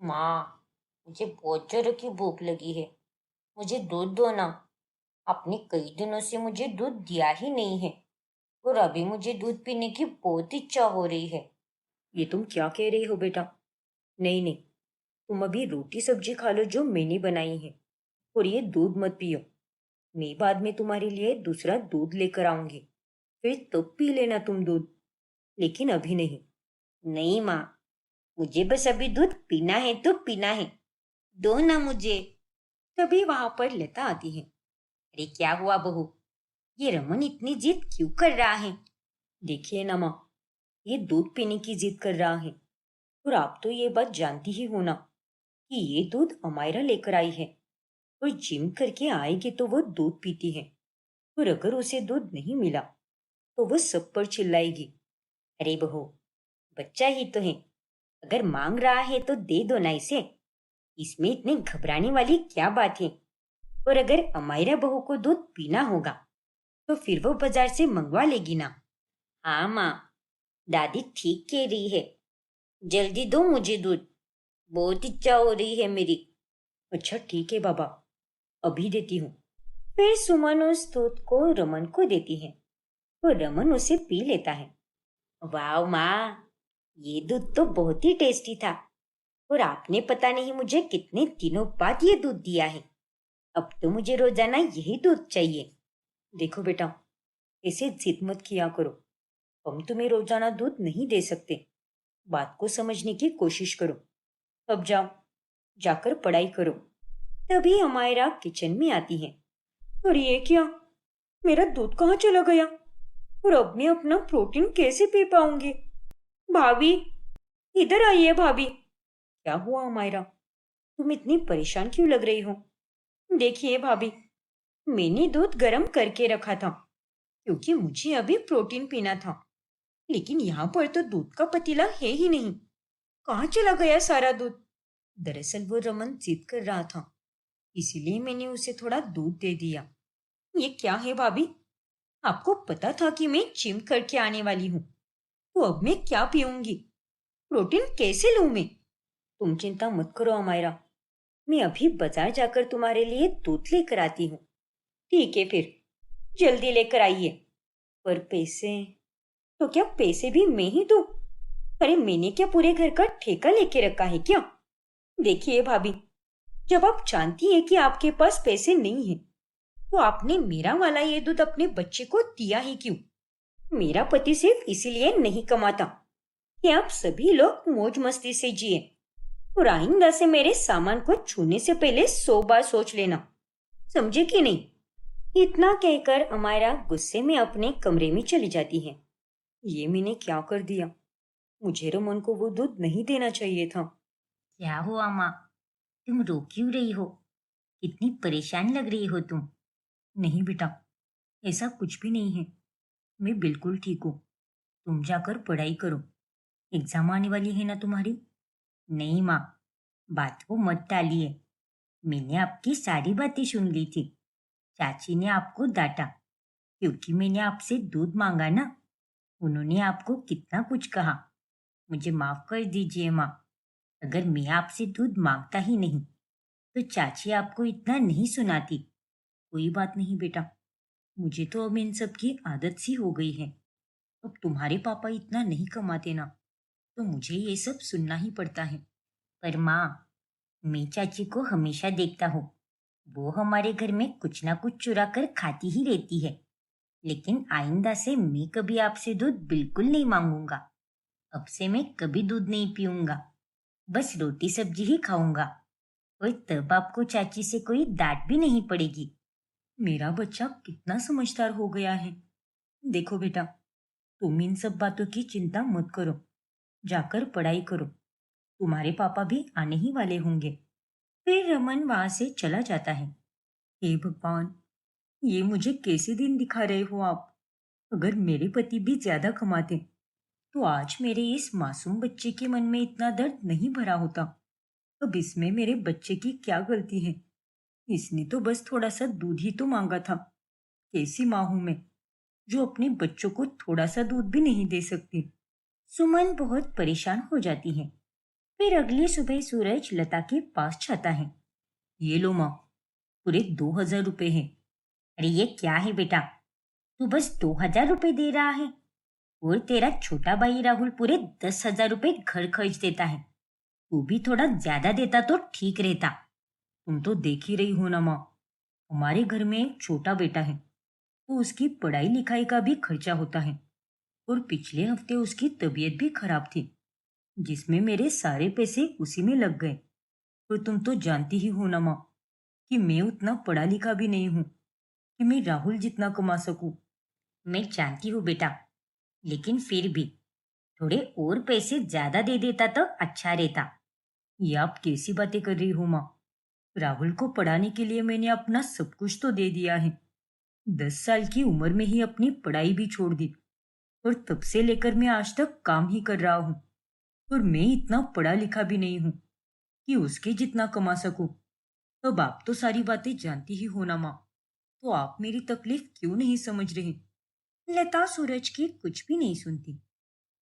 माँ, मुझे बहुत जोरों की भूख लगी है। मुझे दूध दो ना। आपने कई दिनों से मुझे दूध दिया ही नहीं है और अभी मुझे दूध पीने की बहुत इच्छा हो रही है। ये तुम क्या कह रही हो बेटा? नहीं नहीं, तुम अभी रोटी सब्जी खा लो जो मैंने बनाई है, और ये दूध मत पियो। मैं बाद में तुम्हारे लिए दूसरा दूध लेकर आऊंगी, फिर तब पी लेना तुम दूध, लेकिन अभी नहीं। नहीं माँ, मुझे बस अभी दूध पीना है तो पीना है। दो ना मुझे। तभी वहां पर लता आती है। अरे क्या हुआ बहू? ये रमन इतनी जिद क्यों कर रहा है? देखिए ना माँ, ये दूध पीने की जिद कर रहा है, और आप तो ये बात जानती ही हो ना कि ये दूध अमायरा लेकर आई है। और जिम करके आएगी तो वो दूध पीती है, और अगर उसे दूध नहीं मिला तो वो सब पर चिल्लाएगी। अरे बहू, बच्चा ही तो है। अगर मांग रहा है तो दे दो ना इसे। इसमें इतनी घबराने वाली क्या बात है? और अगर अमायरा बहू को दूध पीना होगा तो फिर वो बाजार से मंगवा लेगी ना। हाँ माँ, दादी ठीक कह रही है। जल्दी दो मुझे दूध। बहुत इच्छा हो रही है मेरी। अच्छा ठीक है बाबा, अभी देती हूँ। फिर सुमन उस दूध को रमन को देती है, तो रमन उसे पी लेता है। वाह माँ, ये दूध तो बहुत ही टेस्टी था। और आपने पता नहीं मुझे कितने दिनों बाद ये दूध दिया है। अब तो मुझे रोजाना यही दूध चाहिए। देखो बेटा, ऐसे जिद मत किया करो। हम तुम्हें रोजाना दूध नहीं दे सकते। बात को समझने की कोशिश करो। अब जाओ, जाकर पढ़ाई करो। तभी हमायरा किचन में आती है। और ये क्या, मेरा दूध कहाँ चला गया? और अब मैं अपना प्रोटीन कैसे पी पाऊंगी? भाभी, इधर आइए भाभी। क्या हुआ हमायरा, तुम इतनी परेशान क्यों लग रही हो? देखिए भाभी, मैंने दूध गर्म करके रखा था, क्योंकि मुझे अभी प्रोटीन पीना था। लेकिन यहाँ पर तो दूध का पतीला है ही नहीं। कहाँ चला गया सारा दूध? दरअसल वो रमन जिद कर रहा था, इसीलिए मैंने उसे थोड़ा दूध दे दिया। ये क्या है भाभी? आपको पता था कि मैं जिम करके आने वाली हूँ, तो अब मैं क्या पीऊंगी? प्रोटीन कैसे लूं मैं? तुम चिंता मत करो अमायरा, मैं अभी बाजार जाकर तुम्हारे लिए दूध लेकर आती हूँ। ठीक है फिर, जल्दी लेकर आइए। पर पैसे? तो क्या पैसे भी मैं ही दूं? अरे मैंने क्या पूरे घर का ठेका लेके रखा है क्या? देखिए भाभी, जब आप जानती हैं कि आपके पास पैसे नहीं हैं, तो आपने मेरा वाला ये दूध अपने बच्चे को दिया ही क्यों? मेरा पति सिर्फ इसीलिए नहीं कमाता कि आप सभी लोग मौज मस्ती से जिए, और आइंदा से मेरे सामान को छूने से पहले 100 बार सोच लेना। समझे कि नहीं? इतना कहकर अमायरा गुस्से में अपने कमरे में चली जाती है। ये मैंने क्या कर दिया? मुझे रमन को वो दूध नहीं देना चाहिए था। क्या हुआ माँ? तुम रो क्यों रही हो? कितनी परेशान लग रही हो तुम। नहीं बेटा, ऐसा कुछ भी नहीं है। मैं बिल्कुल ठीक हूँ। तुम जाकर पढ़ाई करो। एग्जाम आने वाली है ना तुम्हारी? नहीं माँ, बात को मत टालिए। मैंने आपकी सारी बातें सुन ली थी। चाची ने आपको डांटा क्योंकि मैंने आपसे दूध मांगा ना। उन्होंने आपको कितना कुछ कहा। मुझे माफ कर दीजिए माँ। अगर मैं आपसे दूध मांगता ही नहीं तो चाची आपको इतना नहीं सुनाती। कोई बात नहीं बेटा, मुझे तो अब इन सब की आदत सी हो गई है। अब तुम्हारे पापा इतना नहीं कमाते ना, तो मुझे ये सब सुनना ही पड़ता है। पर माँ, मैं चाची को हमेशा देखता हूँ। वो हमारे घर में कुछ ना कुछ चुरा कर खाती ही रहती है। लेकिन आइंदा से मैं कभी आपसे दूध बिल्कुल नहीं मांगूंगा। अब से मैं कभी दूध नहीं पीऊंगा। बस रोटी सब्जी ही खाऊंगा। और तब आपको चाची से कोई डांट भी नहीं पड़ेगी। मेरा बच्चा कितना समझदार हो गया है। देखो बेटा, तुम इन सब बातों की चिंता मत करो। जाकर पढ़ाई करो। तुम्हारे पापा भी आने ही वाले होंगे। फिर रमन वहां से चला जाता है। हे भगवान, ये मुझे कैसे दिन दिखा रहे हो आप? अगर मेरे पति भी ज्यादा कमाते तो आज मेरे इस मासूम बच्चे के मन में इतना दर्द नहीं भरा होता। अब इसमें मेरे बच्चे की क्या गलती है? इसने तो बस थोड़ा सा दूध ही तो मांगा था। कैसी माँ हूं मैं, जो अपने बच्चों को थोड़ा सा दूध भी नहीं दे सकती। सुमन बहुत परेशान हो जाती है। फिर अगली सुबह सूरज लता के पास जाता है। ये लो माँ, पूरे 2,000 रुपए हैं। अरे ये क्या है बेटा, तू बस 2,000 रुपए दे रहा है और तेरा छोटा भाई राहुल पूरे 10,000 रुपए घर खर्च देता है। तू भी थोड़ा ज्यादा देता तो ठीक रहता। तुम तो देख ही रही हो ना माँ, हमारे घर में एक छोटा बेटा है, तो उसकी पढ़ाई लिखाई का भी खर्चा होता है। और पिछले हफ्ते उसकी तबीयत भी खराब थी, जिसमें मेरे सारे पैसे उसी में लग गए। और तुम तो जानती ही हो ना माँ कि मैं उतना पढ़ा लिखा भी नहीं हूँ कि मैं राहुल जितना कमा सकूं। मैं जानती हूँ बेटा, लेकिन फिर भी थोड़े और पैसे ज्यादा दे देता तो अच्छा रहता। ये आप कैसी बातें कर रही हो माँ? राहुल को पढ़ाने के लिए मैंने अपना सब कुछ तो दे दिया है। 10 साल की उम्र में ही अपनी पढ़ाई भी छोड़ दी, और तब से लेकर मैं आज तक काम ही कर रहा हूँ। और मैं इतना पढ़ा लिखा भी नहीं हूँ कि उसके जितना कमा सकूं। अब आप तो सारी बातें जानती ही हो ना माँ, तो आप मेरी तकलीफ क्यों नहीं समझ रहे? लता सूरज की कुछ भी नहीं सुनती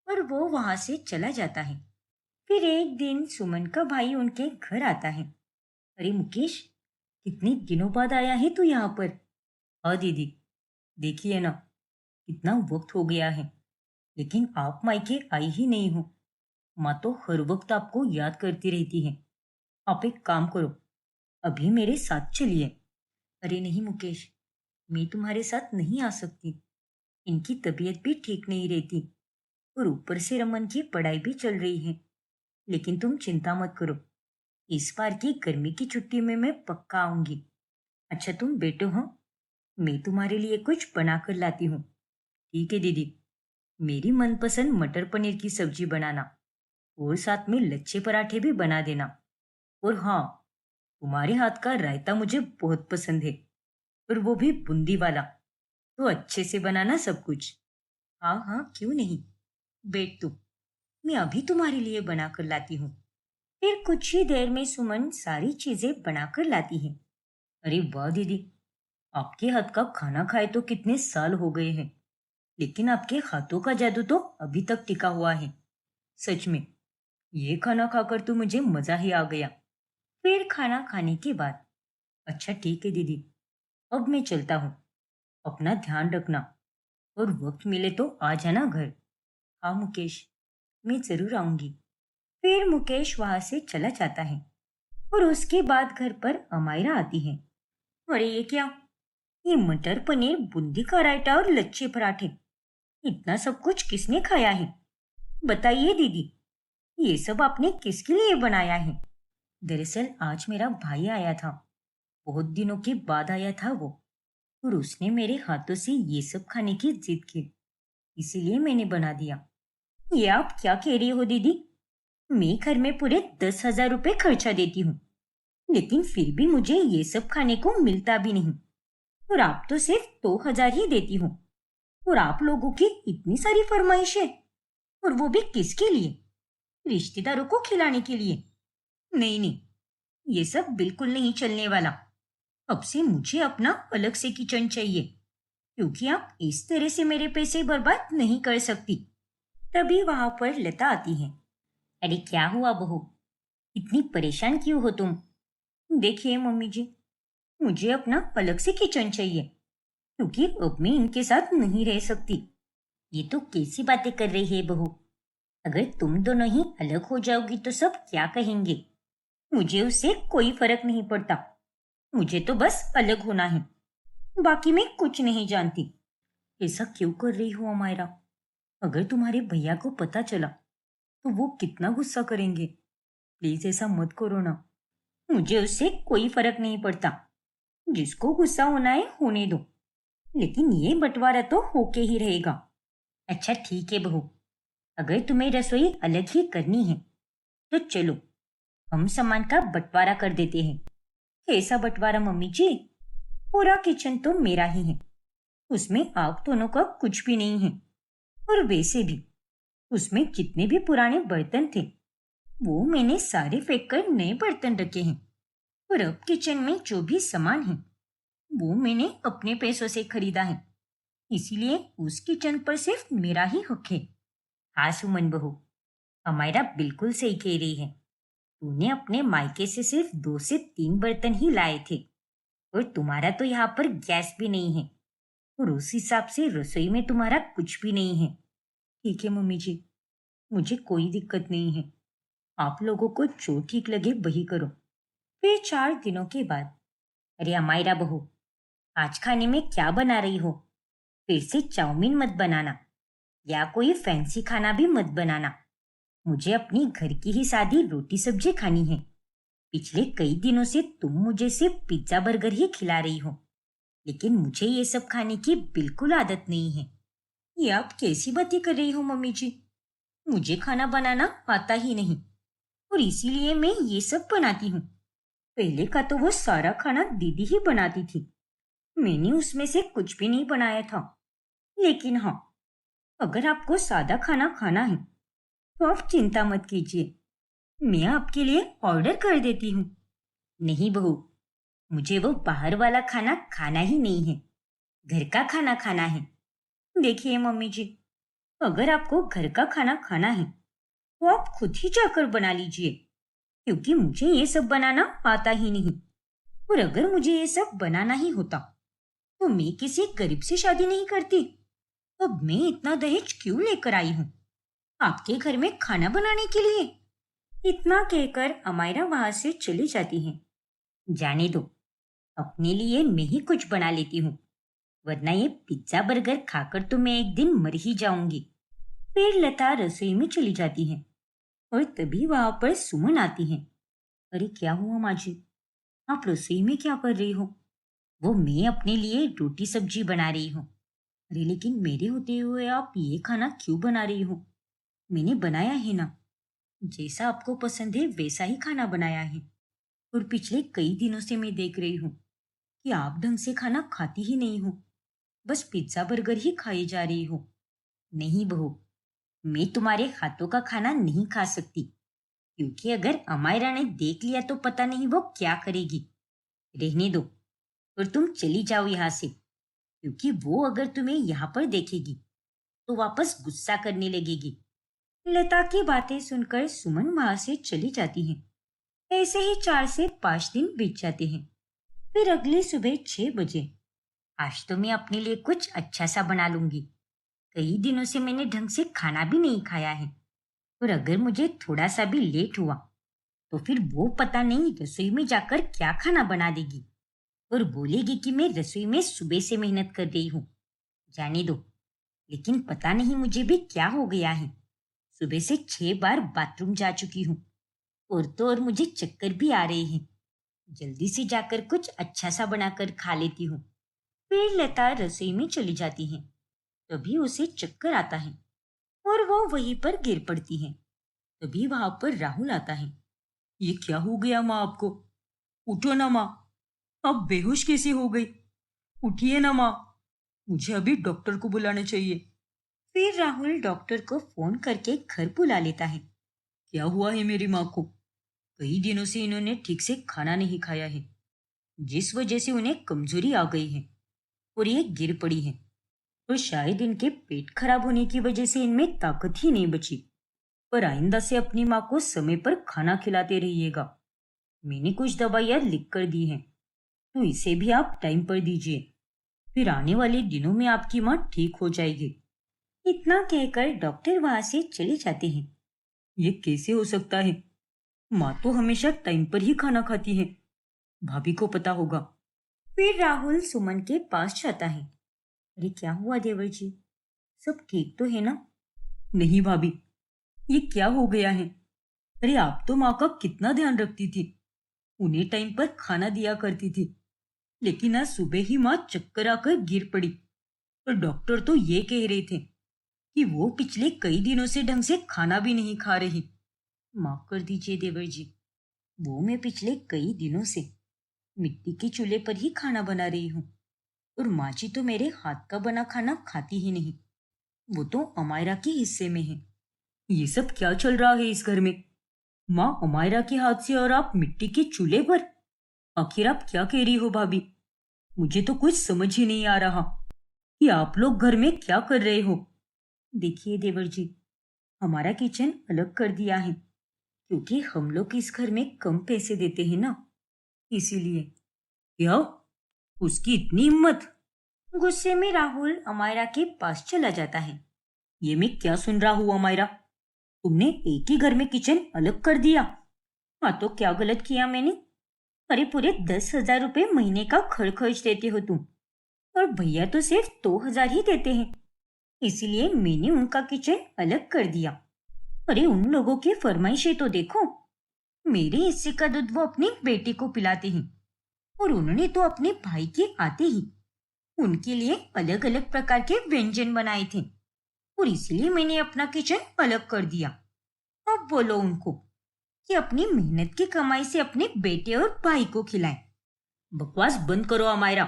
और वो वहां से चला जाता है। फिर एक दिन सुमन का भाई उनके घर आता है। अरे मुकेश, कितने दिनों बाद आया है तू यहाँ पर? हाँ दीदी, देखिए ना, कितना वक्त हो गया है, लेकिन आप मायके आई ही नहीं हो। माँ तो हर वक्त आपको याद करती रहती है। आप एक काम करो, अभी मेरे साथ चलिए। अरे नहीं मुकेश, मैं तुम्हारे साथ नहीं आ सकती। इनकी तबीयत भी ठीक नहीं रहती, और ऊपर से रमन की पढ़ाई भी चल रही है। लेकिन तुम चिंता मत करो, इस बार की गर्मी की छुट्टी में मैं पक्का आऊंगी। अच्छा तुम बैठो, हो मैं तुम्हारे लिए कुछ बना कर लाती हूँ। ठीक है दीदी, मेरी मनपसंद मटर पनीर की सब्जी बनाना, और साथ में लच्छे पराठे भी बना देना। और हाँ, तुम्हारे हाथ का रायता मुझे बहुत पसंद है, और वो भी बूंदी वाला। तो अच्छे से बनाना सब कुछ। हाँ हाँ, क्यों नहीं, बैठ तू, मैं अभी तुम्हारे लिए बना कर लाती हूँ। फिर कुछ ही देर में सुमन सारी चीजें बनाकर लाती है। अरे वाह दीदी, आपके हाथ का खाना खाए तो कितने साल हो गए हैं, लेकिन आपके हाथों का जादू तो अभी तक टिका हुआ है। सच में, ये खाना खाकर तो मुझे मजा ही आ गया। फिर खाना खाने के बाद, अच्छा ठीक है दीदी, अब मैं चलता हूँ। अपना ध्यान रखना, और वक्त मिले तो आ जाना घर। हाँ मुकेश, मैं जरूर आऊंगी। फिर मुकेश वहां से चला जाता है और उसके बाद घर पर अमायरा आती है। अरे ये क्या, ये मटर पनीर, बूंदी का रायता और लच्छे पराठे, इतना सब कुछ किसने खाया है? बताइए दीदी, ये सब आपने किसके लिए बनाया है? दरअसल आज मेरा भाई आया था, बहुत दिनों के बाद आया था वो, और उसने मेरे हाथों से ये सब खाने की जिद की, इसीलिए मैंने बना दिया। ये आप क्या कह रही हो दीदी? मैं घर में पूरे 10,000 रुपए खर्चा देती हूँ, लेकिन फिर भी मुझे ये सब खाने को मिलता भी नहीं, और आप तो सिर्फ 2,000 ही देती हो। और आप लोगों की इतनी सारी फरमाइशें, और वो भी किसके लिए? रिश्तेदारों को खिलाने के लिए? नहीं नहीं, ये सब बिल्कुल नहीं चलने वाला। अब से मुझे अपना अलग से किचन चाहिए, क्योंकि आप इस तरह से मेरे पैसे बर्बाद नहीं कर सकती। तभी वहां पर लता आती है। अरे क्या हुआ बहू, इतनी परेशान क्यों हो तुम? देखिए मम्मी जी, मुझे अपना अलग से किचन चाहिए, क्योंकि अब मैं इनके साथ नहीं रह सकती। ये तो कैसी बातें कर रही है बहू? अगर तुम दोनों ही अलग हो जाओगी तो सब क्या कहेंगे? मुझे उससे कोई फर्क नहीं पड़ता, मुझे तो बस अलग होना है, बाकी मैं कुछ नहीं जानती। ऐसा क्यों कर रही हो अमायरा? अगर तुम्हारे भैया को पता चला तो वो कितना गुस्सा करेंगे। प्लीज ऐसा मत करो ना। मुझे उससे कोई फर्क नहीं पड़ता, जिसको गुस्सा होना है होने दो, लेकिन ये बंटवारा तो होके ही रहेगा। अच्छा ठीक है बहू, अगर तुम्हें रसोई अलग ही करनी है तो चलो, हम सामान का बंटवारा कर देते हैं। कैसा बंटवारा मम्मी जी? पूरा किचन तो मेरा ही है, उसमें आप दोनों का कुछ भी नहीं है। और वैसे भी उसमें जितने भी पुराने बर्तन थे वो मैंने सारे फेंक कर नए बर्तन रखे हैं। और अब किचन में जो भी सामान है वो मैंने अपने पैसों से खरीदा है, इसीलिए उस किचन पर सिर्फ मेरा ही हक है। हाँ सुमन बहू, हमारा बिल्कुल सही कह रही है। तूने अपने मायके से सिर्फ 2 से 3 बर्तन ही लाए थे और तुम्हारा तो यहाँ पर गैस भी नहीं है और उस हिसाब से रसोई में तुम्हारा कुछ भी नहीं है। ठीक है मम्मी जी, मुझे कोई दिक्कत नहीं है। आप लोगों को जो ठीक लगे वही करो। फिर 4 दिनों के बाद, अरे अमायरा बहू, आज खाने में क्या बना रही हो? फिर से चाउमीन मत बनाना या कोई फैंसी खाना भी मत बनाना। मुझे अपनी घर की ही सादी रोटी सब्जी खानी है। पिछले कई दिनों से तुम मुझे सिर्फ पिज्जा बर्गर ही खिला रही हो, लेकिन मुझे ये सब खाने की बिल्कुल आदत नहीं है। ये आप कैसी बातें कर रही हो मम्मी जी? मुझे खाना बनाना आता ही नहीं और इसीलिए मैं ये सब बनाती हूँ। पहले का तो वो सारा खाना दीदी ही बनाती थी, मैंने उसमें से कुछ भी नहीं बनाया था। लेकिन हाँ, अगर आपको सादा खाना खाना है तो आप चिंता मत कीजिए, मैं आपके लिए ऑर्डर कर देती हूँ। नहीं बहू, मुझे वो बाहर वाला खाना खाना ही नहीं है, घर का खाना खाना है। देखिए मम्मी जी, अगर आपको घर का खाना खाना है तो आप खुद ही जाकर बना लीजिए, क्योंकि मुझे ये सब बनाना आता ही नहीं। और अगर मुझे ये सब बनाना ही होता तो मैं किसी गरीब से शादी नहीं करती। अब मैं इतना दहेज क्यों लेकर आई हूँ आपके घर में खाना बनाने के लिए? इतना कहकर अमायरा वहां से चली जाती है। जाने दो, अपने लिए मैं ही कुछ बना लेती हूँ, वरना ये पिज्जा बर्गर खाकर तो मैं एक दिन मर ही जाऊंगी। फिर लता रसोई में चली जाती है और तभी वहां पर सुमन आती है। अरे क्या हुआ माँ जी, आप रसोई में क्या कर रही हो? वो मैं अपने लिए रोटी सब्जी बना रही हूँ। अरे लेकिन मेरे होते हुए आप ये खाना क्यों बना रही हो? मैंने बनाया है ना, जैसा आपको पसंद है वैसा ही खाना बनाया है। और पिछले कई दिनों से मैं देख रही हूँ कि आप ढंग से खाना खाती ही नहीं हो, बस पिज्जा बर्गर ही खाई जा रही हो। नहीं बहू, मैं तुम्हारे हाथों का खाना नहीं खा सकती, क्योंकि अगर अमायरा ने देख लिया तो पता नहीं वो क्या करेगी। रहने दो और तुम चली जाओ यहाँ से, क्योंकि वो अगर तुम्हें यहाँ पर देखेगी तो वापस गुस्सा करने लगेगी। लता की बातें सुनकर सुमन वहां से चली जाती है। ऐसे ही 4 से 5 दिन बीत जाते हैं। फिर अगली सुबह 6 बजे, आज तो मैं अपने लिए कुछ अच्छा सा बना लूंगी। कई दिनों से मैंने ढंग से खाना भी नहीं खाया है, और अगर मुझे थोड़ा सा भी लेट हुआ तो फिर वो पता नहीं रसोई में जाकर क्या खाना बना देगी और बोलेगी कि मैं रसोई में सुबह से मेहनत कर रही हूँ। जाने दो, लेकिन पता नहीं मुझे भी क्या हो गया है। सुबह से 6 बार बाथरूम जा चुकी हूँ और तो और मुझे चक्कर भी आ रहे हैं। जल्दी से जाकर कुछ अच्छा सा बनाकर खा लेती हूँ। फिर लता रसोई में चली जाती है। तभी उसे चक्कर आता है और वो वहीं पर गिर पड़ती है। तभी वहां पर राहुल आता है। ये क्या हो गया माँ आपको? उठो ना माँ, आप बेहोश कैसे हो गई? उठिए ना माँ, मुझे अभी डॉक्टर को बुलाना चाहिए। फिर राहुल डॉक्टर को फोन करके घर बुला लेता है। क्या हुआ है मेरी माँ को? कई दिनों से इन्होंने ठीक से खाना नहीं खाया है, जिस वजह से उन्हें कमजोरी आ गई है और ये गिर पड़ी है। और शायद इनके पेट खराब होने की वजह से इनमें ताकत ही नहीं बची। पर आइंदा से अपनी माँ को समय पर खाना खिलाते रहिएगा। मैंने कुछ दवाइयाँ लिख कर दी हैं, तो इसे भी आप टाइम पर दीजिए। फिर आने वाले दिनों में आपकी माँ ठीक हो जाएगी। इतना कहकर डॉक्टर वहां से चले जाते हैं। ये कैसे हो सकता है? माँ तो हमेशा टाइम पर ही खाना खाती है, भाभी को पता होगा। फिर राहुल सुमन के पास जाता है। अरे क्या हुआ देवर जी, सब ठीक तो है ना? नहीं भाभी, ये क्या हो गया है? अरे आप तो माँ का कितना ध्यान रखती थी, उन्हें टाइम पर खाना दिया करती थी, लेकिन आज सुबह ही माँ चक्कर आकर गिर पड़ी। और डॉक्टर तो ये कह रहे थे कि वो पिछले कई दिनों से ढंग से खाना भी नहीं खा रही। माफ कर दीजिए देवर जी, वो मैं पिछले कई दिनों से मिट्टी के चूल्हे पर ही खाना बना रही हूँ, और माँ जी तो मेरे हाथ का बना खाना खाती ही नहीं, वो तो अमायरा के हिस्से में है। ये सब क्या चल रहा है इस घर में? माँ अमायरा के हाथ से और आप मिट्टी के चूल्हे पर? आखिर आप क्या कह रही हो भाभी? मुझे तो कुछ समझ ही नहीं आ रहा कि आप लोग घर में क्या कर रहे हो। देखिए देवर जी, हमारा किचन अलग कर दिया है, क्योंकि हम लोग इस घर में कम पैसे देते हैं ना, इसीलिए। क्या? उसकी इतनी हिम्मत? गुस्से में राहुल अमायरा के पास चला जाता है। ये मैं क्या सुन रहा हूँ अमायरा? तुमने एक ही घर में किचन अलग कर दिया? हाँ, तो क्या गलत किया मैंने? अरे पूरे 10,000 रुपये महीने का खर्च देते हो तुम, और भैया तो सिर्फ 2,000 ही देते हैं। इसीलिए मैंने उनका किचन अलग कर दिया। अरे उन लोगों की फरमाइशें तो देखो। मेरे हिस्से का दूध वो अपनी बेटी को पिलाते हैं, और उन्होंने तो अपने भाई के आते ही उनके लिए अलग अलग प्रकार के व्यंजन बनाए थे, और इसीलिए मैंने अपना किचन अलग कर दिया। अब बोलो उनको कि अपनी मेहनत की कमाई से अपने बेटे और भाई को खिलाएं। बकवास बंद करो अमायरा।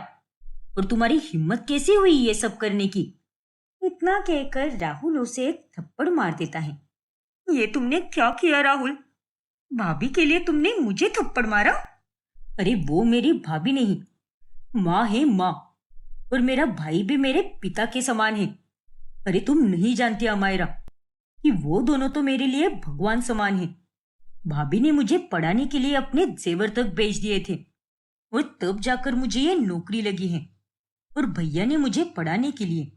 और तुम्हारी हिम्मत कैसे हुई ये सब करने की? इतना कहकर राहुल उसे एक थप्पड़ मार देता है। ये तुमने क्या किया राहुल? भाभी के लिए तुमने मुझे थप्पड़ मारा? अरे वो मेरी भाभी नहीं, माँ है माँ, और मेरा भाई भी मेरे पिता के समान है। अरे तुम नहीं जानती अमायरा कि वो दोनों तो मेरे लिए भगवान समान है। भाभी ने मुझे पढ़ाने के लिए अपने जेवर तक बेच दिए थे, और तब जाकर मुझे ये नौकरी लगी है। और भैया ने मुझे पढ़ाने के लिए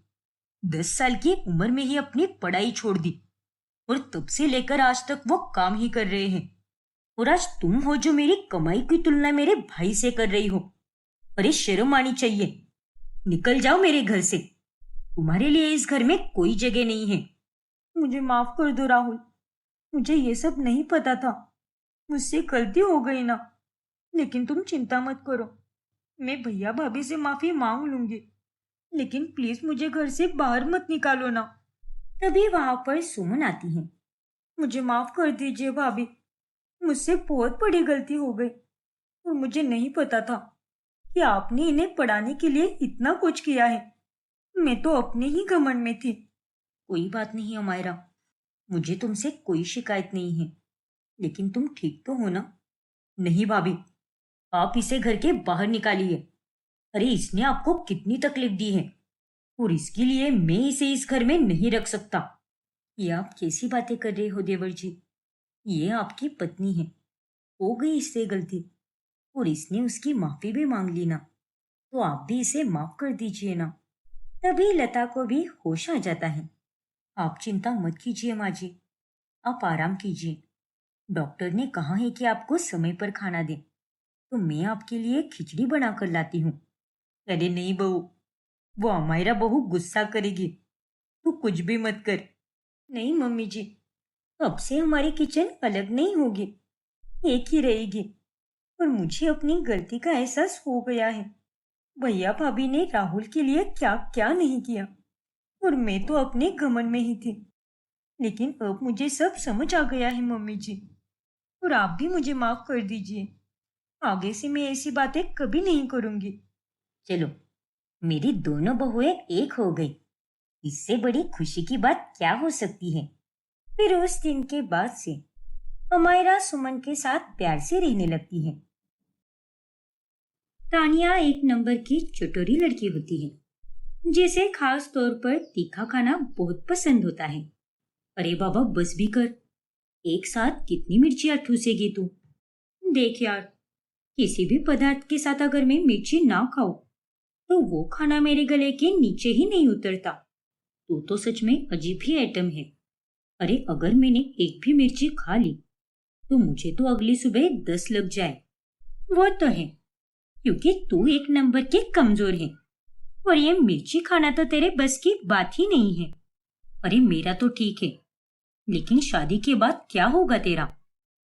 10 साल की उम्र में ही अपनी पढ़ाई छोड़ दी, और तब से लेकर आज तक वो काम ही कर रहे हैं। और आज तुम हो जो मेरी कमाई की तुलना मेरे भाई से कर रही हो। अरे शर्म आनी चाहिए। निकल जाओ मेरे घर से। तुम्हारे लिए इस घर में कोई जगह नहीं है। मुझे माफ कर दो राहुल, मुझे ये सब नहीं पता था। मुझसे गलती हो गई ना। लेकिन तुम चिंता मत करो, मैं भैया भाभी से माफी मांग लूंगी। लेकिन प्लीज मुझे घर से बाहर मत निकालो ना। तभी वहां पर सुमन आती है। मुझे माफ कर दीजिए भाभी, मुझसे बहुत बड़ी गलती हो गई, और मुझे नहीं पता था कि आपने इन्हें पढ़ाने के लिए इतना कुछ किया है। मैं तो अपने ही घमंड में थी। कोई बात नहीं अमायरा, मुझे तुमसे कोई शिकायत नहीं है। लेकिन तुम ठीक तो हो ना? नहीं भाभी, आप इसे घर के बाहर निकालिए। अरे इसने आपको कितनी तकलीफ दी है, और इसके लिए मैं इसे इस घर में नहीं रख सकता। ये आप कैसी बातें कर रहे हो देवर जी? ये आपकी पत्नी है, हो गई इससे गलती, और इसने उसकी माफी भी मांग ली ना, तो आप भी इसे माफ कर दीजिए ना। तभी लता को भी होश आ जाता है। आप चिंता मत कीजिए माँ जी, आप आराम कीजिए। डॉक्टर ने कहा है कि आपको समय पर खाना दें, तो मैं आपके लिए खिचड़ी बना कर लाती हूँ। अरे नहीं बहू, वो अमायरा बहू गुस्सा करेगी। तू कुछ भी मत कर। नहीं मम्मी जी, अब से हमारी किचन अलग नहीं होगी, एक ही रहेगी। और मुझे अपनी गलती का एहसास हो गया है। भैया भाभी ने राहुल के लिए क्या क्या नहीं किया, और मैं तो अपने घमंड में ही थी। लेकिन अब मुझे सब समझ आ गया है मम्मी जी, और आप भी मुझे माफ कर दीजिए। आगे से मैं ऐसी बातें कभी नहीं करूंगी। चलो, मेरी दोनों बहुएं एक हो गई। इससे बड़ी खुशी की बात क्या हो सकती है। फिर उस दिन के बाद से अमायरा सुमन के साथ प्यार से रहने लगती है। तानिया एक नंबर की चटोरी लड़की होती है, जिसे खास तौर पर तीखा खाना बहुत पसंद होता है। अरे बाबा बस भी कर, एक साथ कितनी मिर्चियाँ ठूसेगी तू? देख यार, किसी भी पदार्थ के साथ अगर मैं मिर्ची ना खाऊं, तो वो खाना मेरे गले के नीचे ही नहीं उतरता। तू तो सच में अजीब ही आइटम है। अरे अगर मैंने एक भी मिर्ची खा ली, तो मुझे तो अगली सुबह 10 लग जाए। वो तो है, क्योंकि तू एक नंबर के कमजोर है, और ये मिर्ची खाना तो तेरे बस की बात ही नहीं है। अरे मेरा तो ठीक है, लेकिन शादी के बाद क्या होगा तेरा?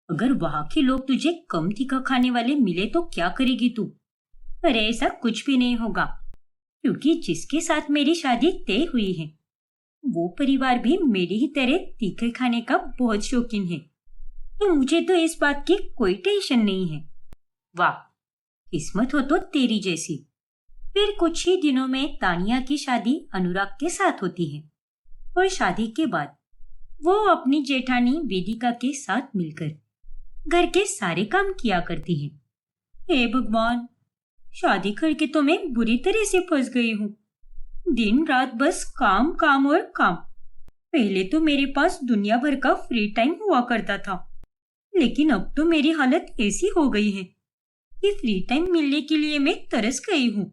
अगर वहां के लोग तुझे कम तीखा खाने वाले मिले तो क्या करेगी तू? अरे ऐसा कुछ भी नहीं होगा, क्योंकि जिसके साथ मेरी शादी तय हुई है, वो परिवार भी मेरी ही तरह तीखे खाने का बहुत शौकीन है। तो मुझे तो इस बात की कोई टेंशन नहीं है। वाह, किस्मत हो तो तेरी जैसी। फिर कुछ ही दिनों में तानिया की शादी अनुराग के साथ होती है, और शादी के बाद वो अपनी जेठानी वेदिका के साथ मिलकर घर के सारे काम किया करती है। हे भगवान, शादी करके तो मैं बुरी तरह से फंस गई हूँ। दिन रात बस काम काम और काम। पहले तो मेरे पास दुनिया भर का फ्री टाइम हुआ करता था, लेकिन अब तो मेरी हालत ऐसी हो गई है कि फ्री टाइम मिलने के लिए मैं तरस गई हूँ।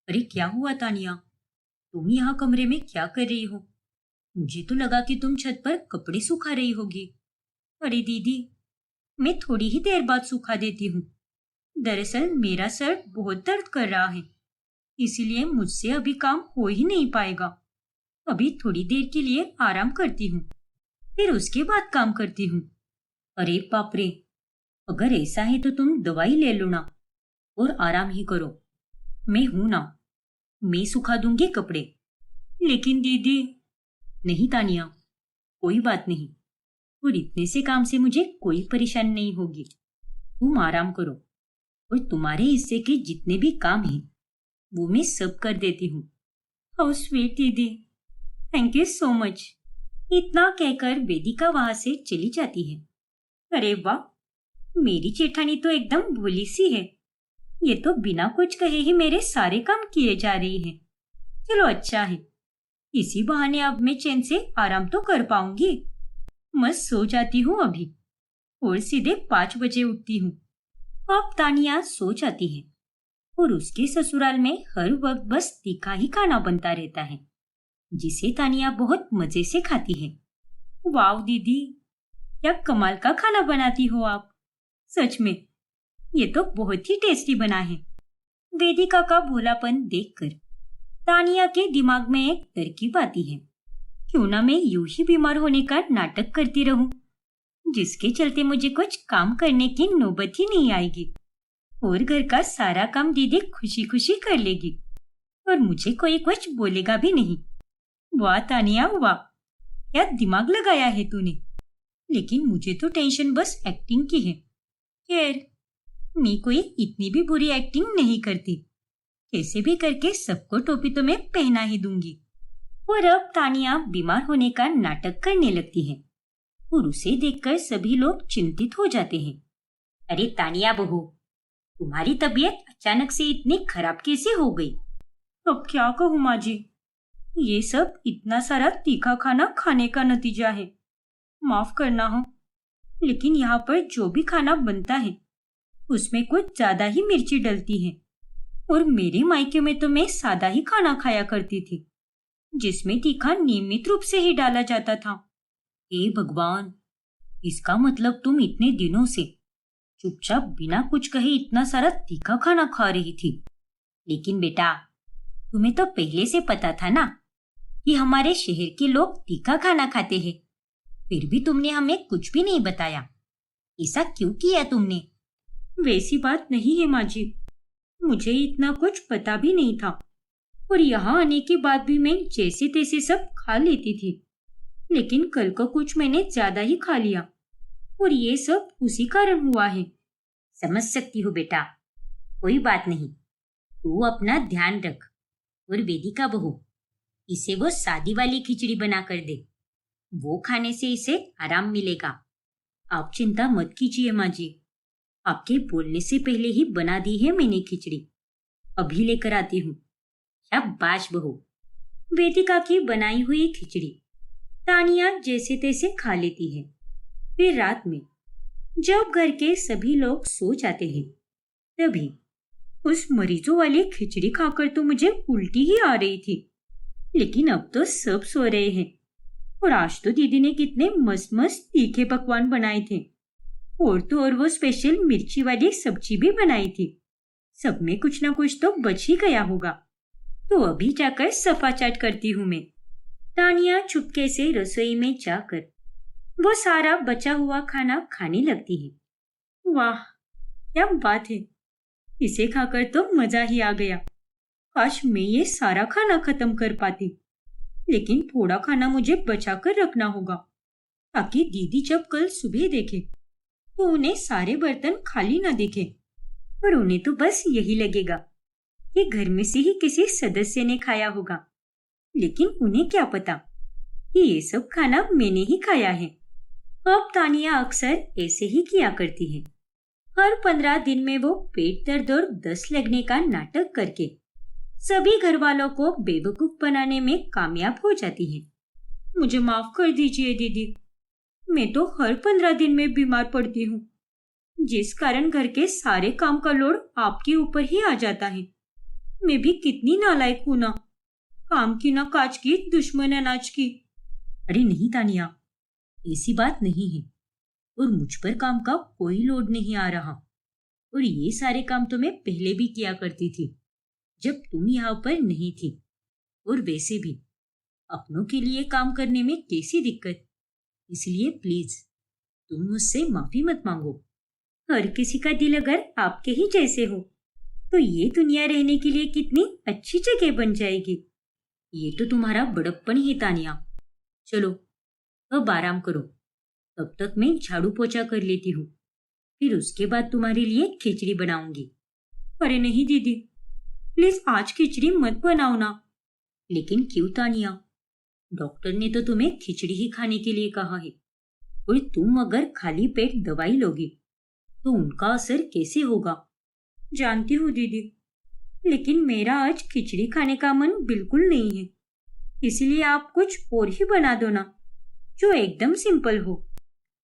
अरे क्या हुआ तानिया, तुम यहाँ कमरे में क्या कर रही हो? मुझे तो लगा कि तुम छत पर कपड़े सुखा रही होगी। अरे दीदी, मैं थोड़ी ही देर बाद सुखा देती हूँ। दरअसल मेरा सर बहुत दर्द कर रहा है, इसीलिए मुझसे अभी काम हो ही नहीं पाएगा। अभी थोड़ी देर के लिए आराम करती हूँ, फिर उसके बाद काम करती हूँ। अरे बाप रे, अगर ऐसा है तो तुम दवाई ले लो ना और आराम ही करो। मैं हूं ना, मैं सुखा दूंगी कपड़े। लेकिन दीदी। नहीं तानिया, कोई बात नहीं, और इतने से काम से मुझे कोई परेशानी नहीं होगी। तुम आराम करो और तुम्हारे हिस्से के जितने भी काम हैं वो मैं सब कर देती हूँ। हाउ स्वीट दीदी, थैंक यू सो मच। इतना कहकर वेदिका वहां से चली जाती है। अरे वाह, मेरी जेठानी तो एकदम भोली सी है। ये तो बिना कुछ कहे ही मेरे सारे काम किए जा रही है। चलो अच्छा है, इसी बहाने अब मैं चैन से आराम तो कर पाऊंगी। मस्त सो जाती हूँ अभी और सीधे 5 बजे उठती हूँ। अब तानिया सो जाती है और उसके ससुराल में हर वक्त बस तीखा ही खाना बनता रहता है, जिसे तानिया बहुत मजे से खाती है। वाह दीदी, क्या कमाल का खाना बनाती हो आप। सच में ये तो बहुत ही टेस्टी बना है। वेदिका का भोलापन देखकर तानिया के दिमाग में एक तरकीब आती है। क्यों ना मैं यूं ही बीमार होने का नाटक करती रहूं, जिसके चलते मुझे कुछ काम करने की नौबत ही नहीं आएगी और घर का सारा काम दीदी खुशी खुशी कर लेगी और मुझे कोई कुछ बोलेगा भी नहीं। वाह तानिया वाह, क्या दिमाग लगाया है तूने। लेकिन मुझे तो टेंशन बस एक्टिंग की है। खैर, मैं कोई इतनी भी बुरी एक्टिंग नहीं करती। कैसे भी करके सबको टोपी तो मैं पहना ही दूंगी। और अब तानिया बीमार होने का नाटक करने लगती है और उसे देखकर सभी लोग चिंतित हो जाते हैं। अरे तानिया बहू, तुम्हारी तबीयत अचानक से इतनी खराब कैसे हो गई? अब क्या कहूँ माँ जी, ये सब इतना सारा तीखा खाना खाने का नतीजा है। माफ करना हो, लेकिन यहाँ पर जो भी खाना बनता है उसमें कुछ ज्यादा ही मिर्ची डलती है और मेरे मायके में तो मैं सादा ही खाना खाया करती थी, जिसमें तीखा नियमित रूप से ही डाला जाता था। हे भगवान, इसका मतलब तुम इतने दिनों से चुपचाप बिना कुछ कहे इतना सारा तीखा खाना खा रही थी। लेकिन बेटा, तुम्हें तो पहले से पता था ना कि हमारे शहर के लोग तीखा खाना खाते हैं, फिर भी तुमने हमें कुछ भी नहीं बताया। ऐसा क्यों किया तुमने? वैसी बात नहीं है माँ जी, मुझे इतना कुछ पता भी नहीं था और यहाँ आने के बाद भी मैं जैसे तैसे सब खा लेती थी। लेकिन कल को कुछ मैंने ज्यादा ही खा लिया और ये सब उसी कारण हुआ है। समझ सकती हूँ बेटा, कोई बात नहीं, तू अपना ध्यान रख। और वेदिका बहू, इसे वो सादी वाली खिचड़ी बना कर दे, वो खाने से इसे आराम मिलेगा। आप चिंता मत कीजिए माँ जी, आपके बोलने से पहले ही बना दी है मैंने खिचड़ी, अभी लेकर आती हूँ। शाबाश बहू। वेदिका की बनाई हुई खिचड़ी तानिया जैसे तैसे खा लेती है। फिर रात में जब घर के सभी लोग सो जाते हैं, तभी उस मरीजों वाली खिचड़ी खाकर तो मुझे उल्टी ही आ रही थी। लेकिन अब तो सब सो रहे हैं और आज तो दीदी ने कितने मस्त मस्त तीखे पकवान बनाए थे और तो और वो स्पेशल मिर्ची वाली सब्जी भी बनाई थी। सब में कुछ ना कुछ तो बच ही गया होगा, तो अभी जाकर सफा चाट करती हूँ मैं। तानिया चुपके से रसोई में जाकर वो सारा बचा हुआ खाना खाने लगती है। वाह क्या बात है, इसे खाकर तो मजा ही आ गया। काश मैं ये सारा खाना खत्म कर पाती, लेकिन थोड़ा खाना मुझे बचा कर रखना होगा ताकि दीदी जब कल सुबह देखे तो उन्हें सारे बर्तन खाली ना दिखे और उन्हें तो बस यही लगेगा कि घर में से ही किसी सदस्य ने खाया होगा। लेकिन उन्हें क्या पता कि ये सब खाना मैंने ही खाया है। अब तानिया अक्सर ऐसे ही किया करती है। हर 15 दिन में वो पेट दर्द और दस्त लगने का नाटक करके सभी घर वालों को बेवकूफ बनाने में कामयाब हो जाती है। मुझे माफ कर दीजिए दीदी, मैं तो हर 15 दिन में बीमार पड़ती हूँ, जिस कारण घर के सारे काम का लोड आपके ऊपर ही आ जाता है। मैं भी कितनी नालायक हूँ ना, काम की ना काज की, दुश्मन अनाज की। अरे नहीं तानिया, ऐसी बात नहीं है, और मुझ पर काम का कोई लोड नहीं आ रहा। और ये सारे काम तो मैं पहले भी किया करती थी, जब तुम यहाँ पर नहीं थी। और वैसे भी अपनों के लिए काम करने में कैसी दिक्कत, इसलिए प्लीज तुम मुझसे माफी मत मांगो। हर किसी का दिल अगर आपके ही जैसे हो तो ये दुनिया रहने के लिए कितनी अच्छी जगह बन जाएगी। ये तो तुम्हारा बड़प्पन ही तानिया। चलो अब आराम करो, तब तक मैं झाड़ू पोछा कर लेती हूँ, फिर उसके बाद तुम्हारे लिए खिचड़ी बनाऊंगी। अरे नहीं दीदी, प्लीज आज खिचड़ी मत बनाओ ना। लेकिन क्यों तानिया, डॉक्टर ने तो तुम्हें खिचड़ी ही खाने के लिए कहा है, और तुम अगर खाली पेट दवाई लोगी तो उनका असर कैसे होगा। जानती हूँ दीदी, लेकिन मेरा आज खिचड़ी खाने का मन बिल्कुल नहीं है, इसलिए आप कुछ और ही बना दो ना, जो एकदम सिंपल हो।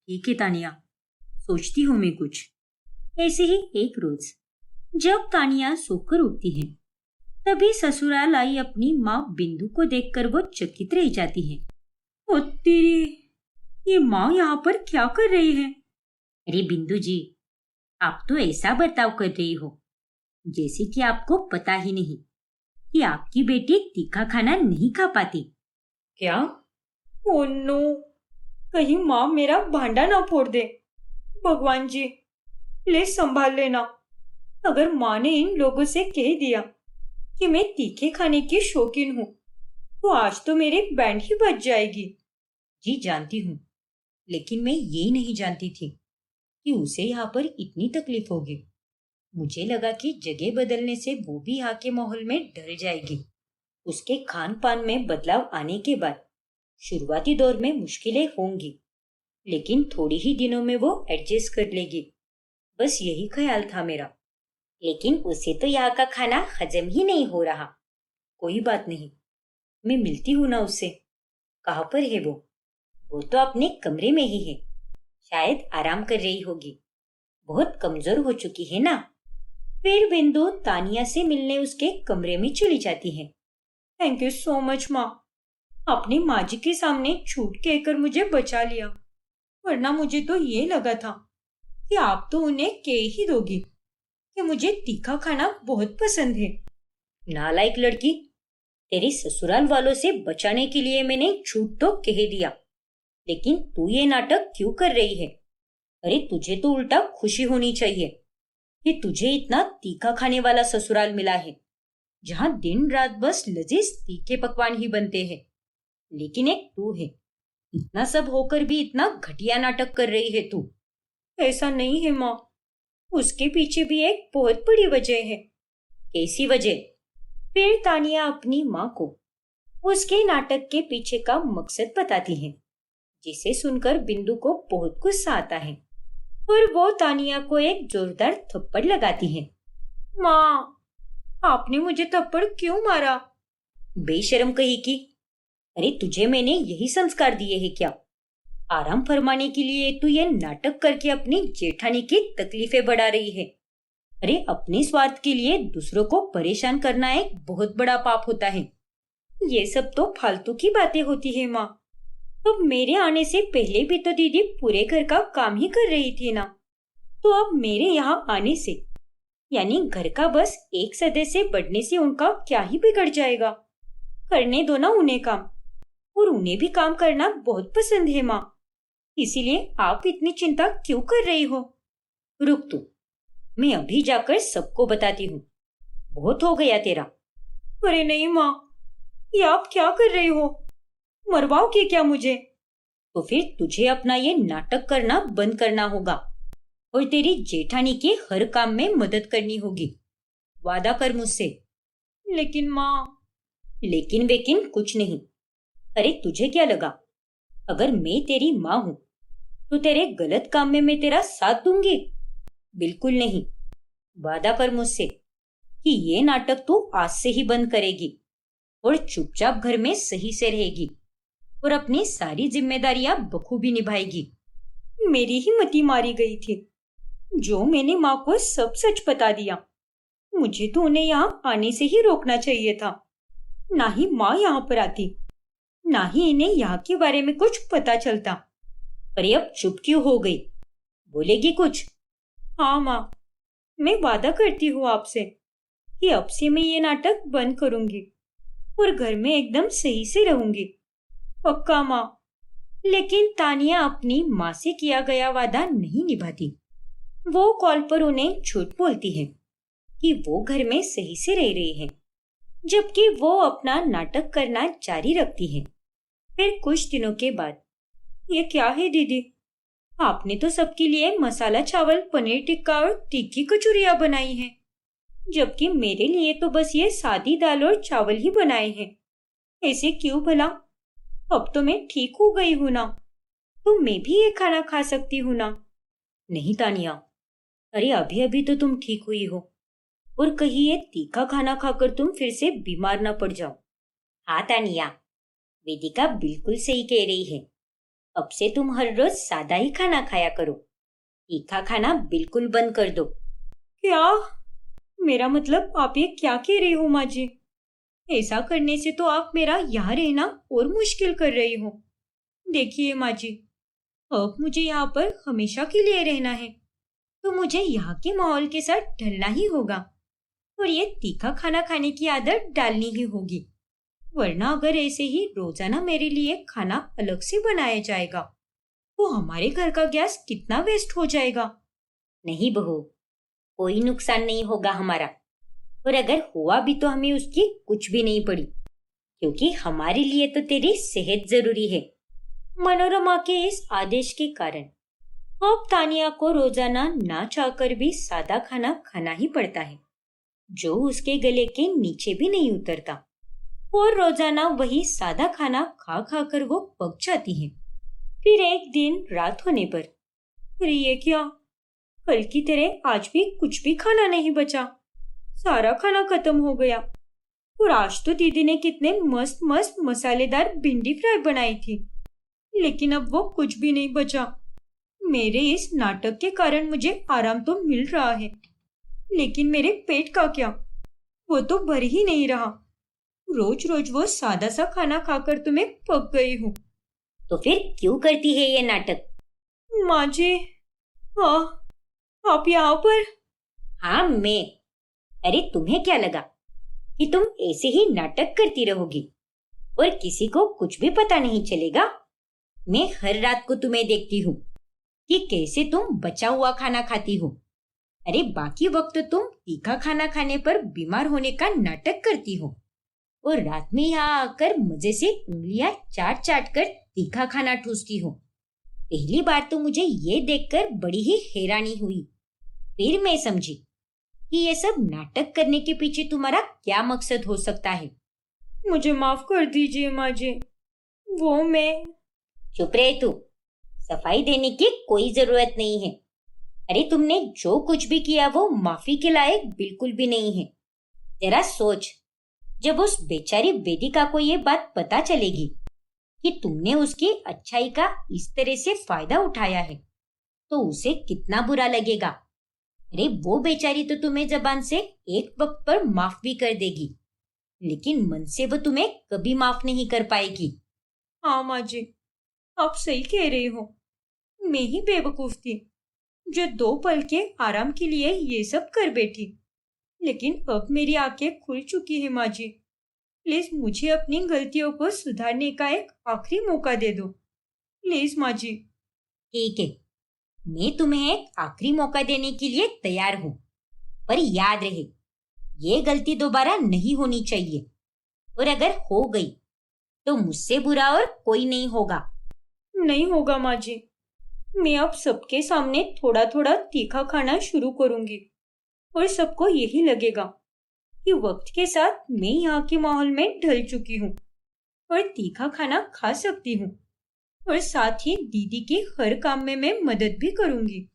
ठीक है तानिया, सोचती हूँ मैं कुछ। ऐसे ही एक रोज जब तानिया सोकर उठती है, तभी ससुराल आई अपनी माँ बिंदु को देखकर वो चकित रह जाती है। ओ तेरी, ये माँ यहाँ पर क्या कर रही है? अरे बिंदु जी, आप तो ऐसा बर्ताव कर रही हो जैसे कि आपको पता ही नहीं कि आपकी बेटी तीखा खाना नहीं खा पाती। क्या? ओ नो, कहीं माँ मेरा भांडा ना फोड़ दे। भगवान जी, प्लीज संभाल लेना। अगर माँ ने इन लोगों से कह दिया कि मैं तीखे खाने की शौकीन हूँ, तो आज तो मेरी बैंड ही बज जाएगी। जी जानती हूँ, लेकिन मैं ये नहीं जानती थी कि उसे यहाँ पर इतनी तकलीफ होगी। मुझे लगा कि जगह बदलने से वो भी यहाँ के माहौल में ढल जाएगी। उसके खान पान में बदलाव आने के बाद शुरुआती दौर में मुश्किलें होंगी, लेकिन थोड़ी ही दिनों में वो एडजस्ट कर लेगी। बस यही ख्याल था मेरा। लेकिन उसे तो यहाँ का खाना हजम ही नहीं हो रहा। कोई बात नहीं, मैं मिलती हूँ ना उससे। कहाँ पर है वो? वो तो अपने कमरे में ही है, शायद आराम कर रही होगी। बहुत कमजोर हो चुकी है ना। फिर बिंदु तानिया से मिलने उसके कमरे में चली जाती है। थैंक यू सो मच माँ, आपने माँ जी के सामने झूठ कहकर मुझे बचा लिया, वरना मुझे तो ये लगा था कि आप तो उन्हें कह ही दोगी कि मुझे तीखा खाना बहुत पसंद है। नालायक लड़की, तेरी ससुराल वालों से बचाने के लिए मैंने झूठ तो कह दिया, लेकिन तू ये नाटक क्यों कर रही है? अरे तुझे तो उल्टा खुशी होनी चाहिए कि तुझे इतना तीखा खाने वाला ससुराल मिला है, जहाँ दिन रात बस लजीज तीखे पकवान ही बनते हैं। लेकिन एक तू है, इतना सब होकर भी इतना घटिया नाटक कर रही है तू। ऐसा नहीं है माँ, उसके पीछे भी एक बहुत बड़ी वजह है। कैसी वजह? फिर तानिया अपनी माँ को उसके नाटक के पीछे का मकसद बताती है, जिसे सुनकर बिंदु को बहुत गुस्सा आता है और वो तानिया को एक जोरदार थप्पड़ लगाती है। माँ, आपने मुझे थप्पड़ क्यों मारा? बेशर्म कही की। अरे तुझे मैंने यही संस्कार दिए हैं क्या? आराम फरमाने के लिए तू ये नाटक करके अपनी जेठानी की तकलीफें बढ़ा रही है। अरे अपने स्वार्थ के लिए दूसरों को परेशान करना एक बहुत बड़ा पाप होता है। ये सब तो फालतू की बातें होती है माँ। अब मेरे आने से पहले भी तो दीदी पूरे घर का काम ही कर रही थी ना, तो अब मेरे यहाँ आने से यानी घर का बस एक सदस्य बढ़ने से उनका क्या ही बिगड़ जाएगा? करने दो ना उन्हें काम, और उन्हें भी काम करना बहुत पसंद है माँ, इसीलिए आप इतनी चिंता क्यों कर रही हो? रुक तू, मैं अभी जाकर सबको बताती हूँ। बहुत हो गया तेरा। अरे नहीं माँ, ये आप क्या कर रही हो? मरवाओगे क्या मुझे? तो फिर तुझे अपना ये नाटक करना बंद करना होगा और तेरी जेठानी के हर काम में मदद करनी होगी। वादा कर मुझसे। लेकिन माँ। लेकिन वेकिन कुछ नहीं। अरे तुझे क्या लगा, अगर मैं तेरी माँ हूं तो तेरे गलत काम में मैं तेरा साथ दूंगी? बिल्कुल नहीं। वादा कर मुझसे कि ये नाटक तू आज से ही बंद करेगी और चुपचाप घर में सही से रहेगी। और अपनी सारी जिम्मेदारियां बखूबी निभाएगी। मेरी ही मति मारी गई थी। जो मैंने माँ को सब सच बता दिया। मुझे तो उन्हें यहाँ आने से ही रोकना चाहिए था। ना ही माँ यहाँ पर आती, ना ही इन्हें यहाँ के बारे में कुछ पता चलता। अरे अब चुप क्यों हो गई? बोलेगी कुछ? हाँ माँ, मैं वादा करती हूँ आपसे कि अब से मैं ये नाटक बंद करूंगी और घर में एकदम सही से रहूंगी। पक्का माँ। लेकिन तानिया अपनी माँ से किया गया वादा नहीं निभाती। वो कॉल पर उन्हें झूठ बोलती है कि वो घर में सही से रह रही है, जबकि वो अपना नाटक करना जारी रखती है। फिर कुछ दिनों के बाद, ये क्या है दीदी? आपने तो सबके लिए मसाला चावल, पनीर टिक्का और तीखी कचौरियाँ बनाई हैं, जबकि मेरे लिए तो बस ये सादी दाल और चावल ही बनाए हैं। ऐसे क्यों भला? अब तो मैं ठीक हो गई हूँ ना, तो मैं भी ये खाना खा सकती हूँ ना? नहीं तानिया, अरे अभी अभी तो तुम ठीक हुई हो, और कहीं ये तीखा खाना खाकर तुम फिर से बीमार ना पड़ जाओ। हाँ तानिया, वेदिका बिल्कुल सही कह रही है। अब से तुम हर रोज सादा ही खाना खाया करो। तीखा खाना बिल्कुल बंद कर दो। क्या? मेरा मतलब आप ये क्या कह रही हो माँ जी? ऐसा करने से तो आप मेरा यहाँ रहना और मुश्किल कर रही हो। देखिए माँ जी, अब मुझे यहाँ पर हमेशा के लिए रहना है, तो मुझे यहाँ के माहौल के साथ ढलना ही होगा और ये तीखा खाना खाने की आदत डालनी ही होगी। वरना अगर ऐसे ही रोजाना मेरे लिए खाना अलग से बनाया जाएगा तो हमारे घर का गैस कितना वेस्ट हो जाएगा। नहीं बहू, कोई नुकसान नहीं होगा हमारा, और अगर हुआ भी तो हमें उसकी कुछ भी नहीं पड़ी, क्योंकि हमारे लिए तो तेरी सेहत जरूरी है। मनोरमा के इस आदेश के कारण अब तानिया को रोजाना ना चाहकर भी सादा खाना खाना ही पड़ता है, जो उसके गले के नीचे भी नहीं उतरता, और रोजाना वही सादा खाना खा खा कर वो पक जाती है। फिर एक दिन रात होने पर, अरे ये क्या, कल की तरह आज भी कुछ भी खाना नहीं बचा। सारा खाना खत्म हो गया। और आज तो दीदी ने कितने मस्त मस्त मसालेदार भिंडी फ्राई बनाई थी, लेकिन अब वो कुछ भी नहीं बचा। मेरे इस नाटक के कारण मुझे आराम तो मिल रहा है, लेकिन मेरे पेट का क्या, वो तो भर ही नहीं रहा। रोज रोज वो सादा सा खाना खाकर तो मैं पक गई हूँ। तो फिर क्यों करती है ये नाटक? माँ जी, हाँ, आप यहाँ पर? हाँ मैं। अरे तुम्हें क्या लगा कि तुम ऐसे ही नाटक करती रहोगी और किसी को कुछ भी पता नहीं चलेगा? मैं हर रात को तुम्हें देखती हूँ कि कैसे तुम बचा हुआ खाना खाती हो। अरे बाकी वक्त तो तुम तीखा खाना खाने पर बीमार होने का नाटक करती हो, और रात में यहाँ आकर मजे से उंगलियां चाट चाट कर तीखा खाना ठूसती हो। पहली बार तो मुझे ये देखकर बड़ी ही हैरानी हुई। फिर मैं समझी कि ये सब नाटक करने के पीछे तुम्हारा क्या मकसद हो सकता है। मुझे माफ कर दीजिए माँ जी, वो मैं। चुप रहे तू, सफाई देने की कोई जरूरत नहीं है। अरे तुमने जो कुछ भी किया वो माफी के लायक बिल्कुल भी नहीं है। जरा सोच, जब उस बेचारी वेदिका को ये बात पता चलेगी कि तुमने उसकी अच्छाई का इस तरह से फायदा उठाया है, तो उसे कितना बुरा लगेगा। अरे वो बेचारी तो तुम्हें जबान से एक वक्त पर माफ भी कर देगी, लेकिन मन से वो तुम्हें कभी माफ नहीं कर पाएगी। हाँ माँ जी, आप सही कह रही हो। मैं ही बेवकूफ थी जो 2 पल के आराम के लिए ये सब कर बैठी। लेकिन अब मेरी आंखें खुल चुकी है माँ जी। प्लीज मुझे अपनी गलतियों को सुधारने का एक आखिरी मौका दे दो, प्लीज माँ जी। ठीक है, मैं तुम्हें एक आखिरी मौका देने के लिए तैयार हूँ, पर याद रहे ये गलती दोबारा नहीं होनी चाहिए, और अगर हो गई तो मुझसे बुरा और कोई नहीं होगा। नहीं होगा माँ जी, मैं अब सबके सामने थोड़ा थोड़ा तीखा खाना शुरू करूंगी, और सबको यही लगेगा कि वक्त के साथ मैं यहाँ के माहौल में ढल चुकी हूँ और तीखा खाना खा सकती हूँ, और साथ ही दीदी की हर काम में मैं मदद भी करूंगी।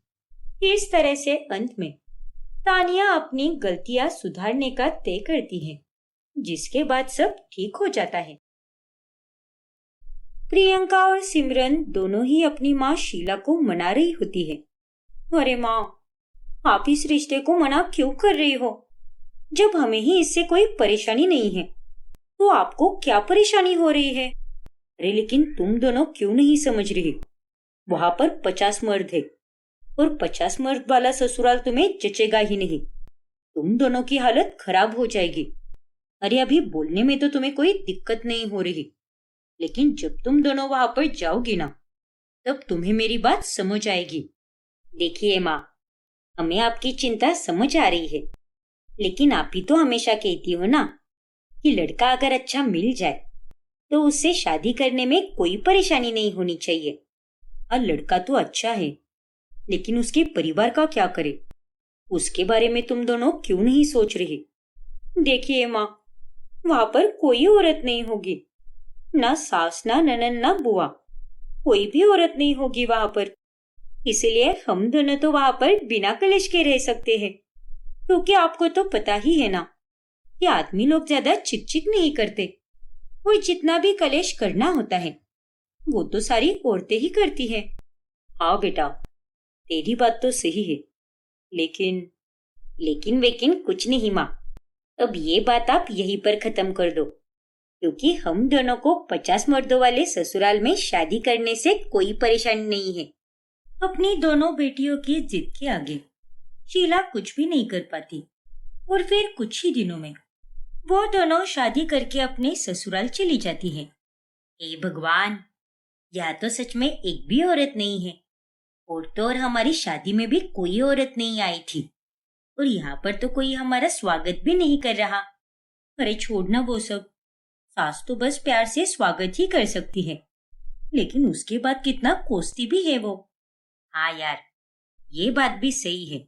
इस तरह से अंत में तानिया अपनी गलतियां सुधारने का तय करती है, जिसके बाद सब ठीक हो जाता है। प्रियंका और सिमरन दोनों ही अपनी माँ शीला को मना रही होती है। अरे माँ, आप इस रिश्ते को मना क्यों कर रही हो? जब हमें ही इससे कोई परेशानी नहीं है तो आपको क्या परेशानी हो रही है? अरे लेकिन तुम दोनों क्यों नहीं समझ रही? वहां पर 50 मर्द है और 50 मर्द वाला ससुराल तुम्हें जचेगा ही नहीं। तुम दोनों की हालत खराब हो जाएगी। अरे अभी बोलने में तो तुम्हें कोई दिक्कत नहीं हो रही, लेकिन जब तुम दोनों वहां पर जाओगी ना, तब तुम्हें मेरी बात समझ आएगी। देखिए माँ, हमें आपकी चिंता समझ आ रही है, लेकिन आप ही तो हमेशा कहती हो ना कि लड़का अगर अच्छा मिल जाए तो उससे शादी करने में कोई परेशानी नहीं होनी चाहिए। और लड़का तो अच्छा है, लेकिन उसके परिवार का क्या करे, उसके बारे में तुम दोनों क्यों नहीं सोच रही? देखिए माँ, वहां पर कोई औरत नहीं होगी, ना सास ना ननद ना बुआ, कोई भी औरत नहीं होगी वहां पर। इसलिए हम दोनों तो वहां पर बिना कलेश के रह सकते हैं, क्योंकि आपको तो पता ही है ना कि आदमी लोग ज्यादा चिकचिक नहीं करते, और जितना भी कलेश करना होता है वो तो सारी औरतें ही करती है। हाँ बेटा, तेरी बात तो सही है, लेकिन लेकिन वेकिन कुछ नहीं माँ। अब ये बात आप यहीं पर खत्म कर दो, क्योंकि हम दोनों को 50 मर्दों वाले ससुराल में शादी करने से कोई परेशानी नहीं है। अपनी दोनों बेटियों की जिद के आगे शीला कुछ भी नहीं कर पाती, और फिर कुछ ही दिनों में वो दोनों शादी करके अपने ससुराल चली जाती है। हे भगवान, यह तो सच में एक भी औरत नहीं है, और तो और हमारी शादी में भी कोई औरत नहीं आई थी, और यहाँ पर तो कोई हमारा स्वागत भी नहीं कर रहा। अरे छोड़ना वो सब, सास तो बस प्यार से स्वागत ही कर सकती है, लेकिन उसके बाद कितना कोसती भी है वो। हाँ यार, ये बात भी सही है।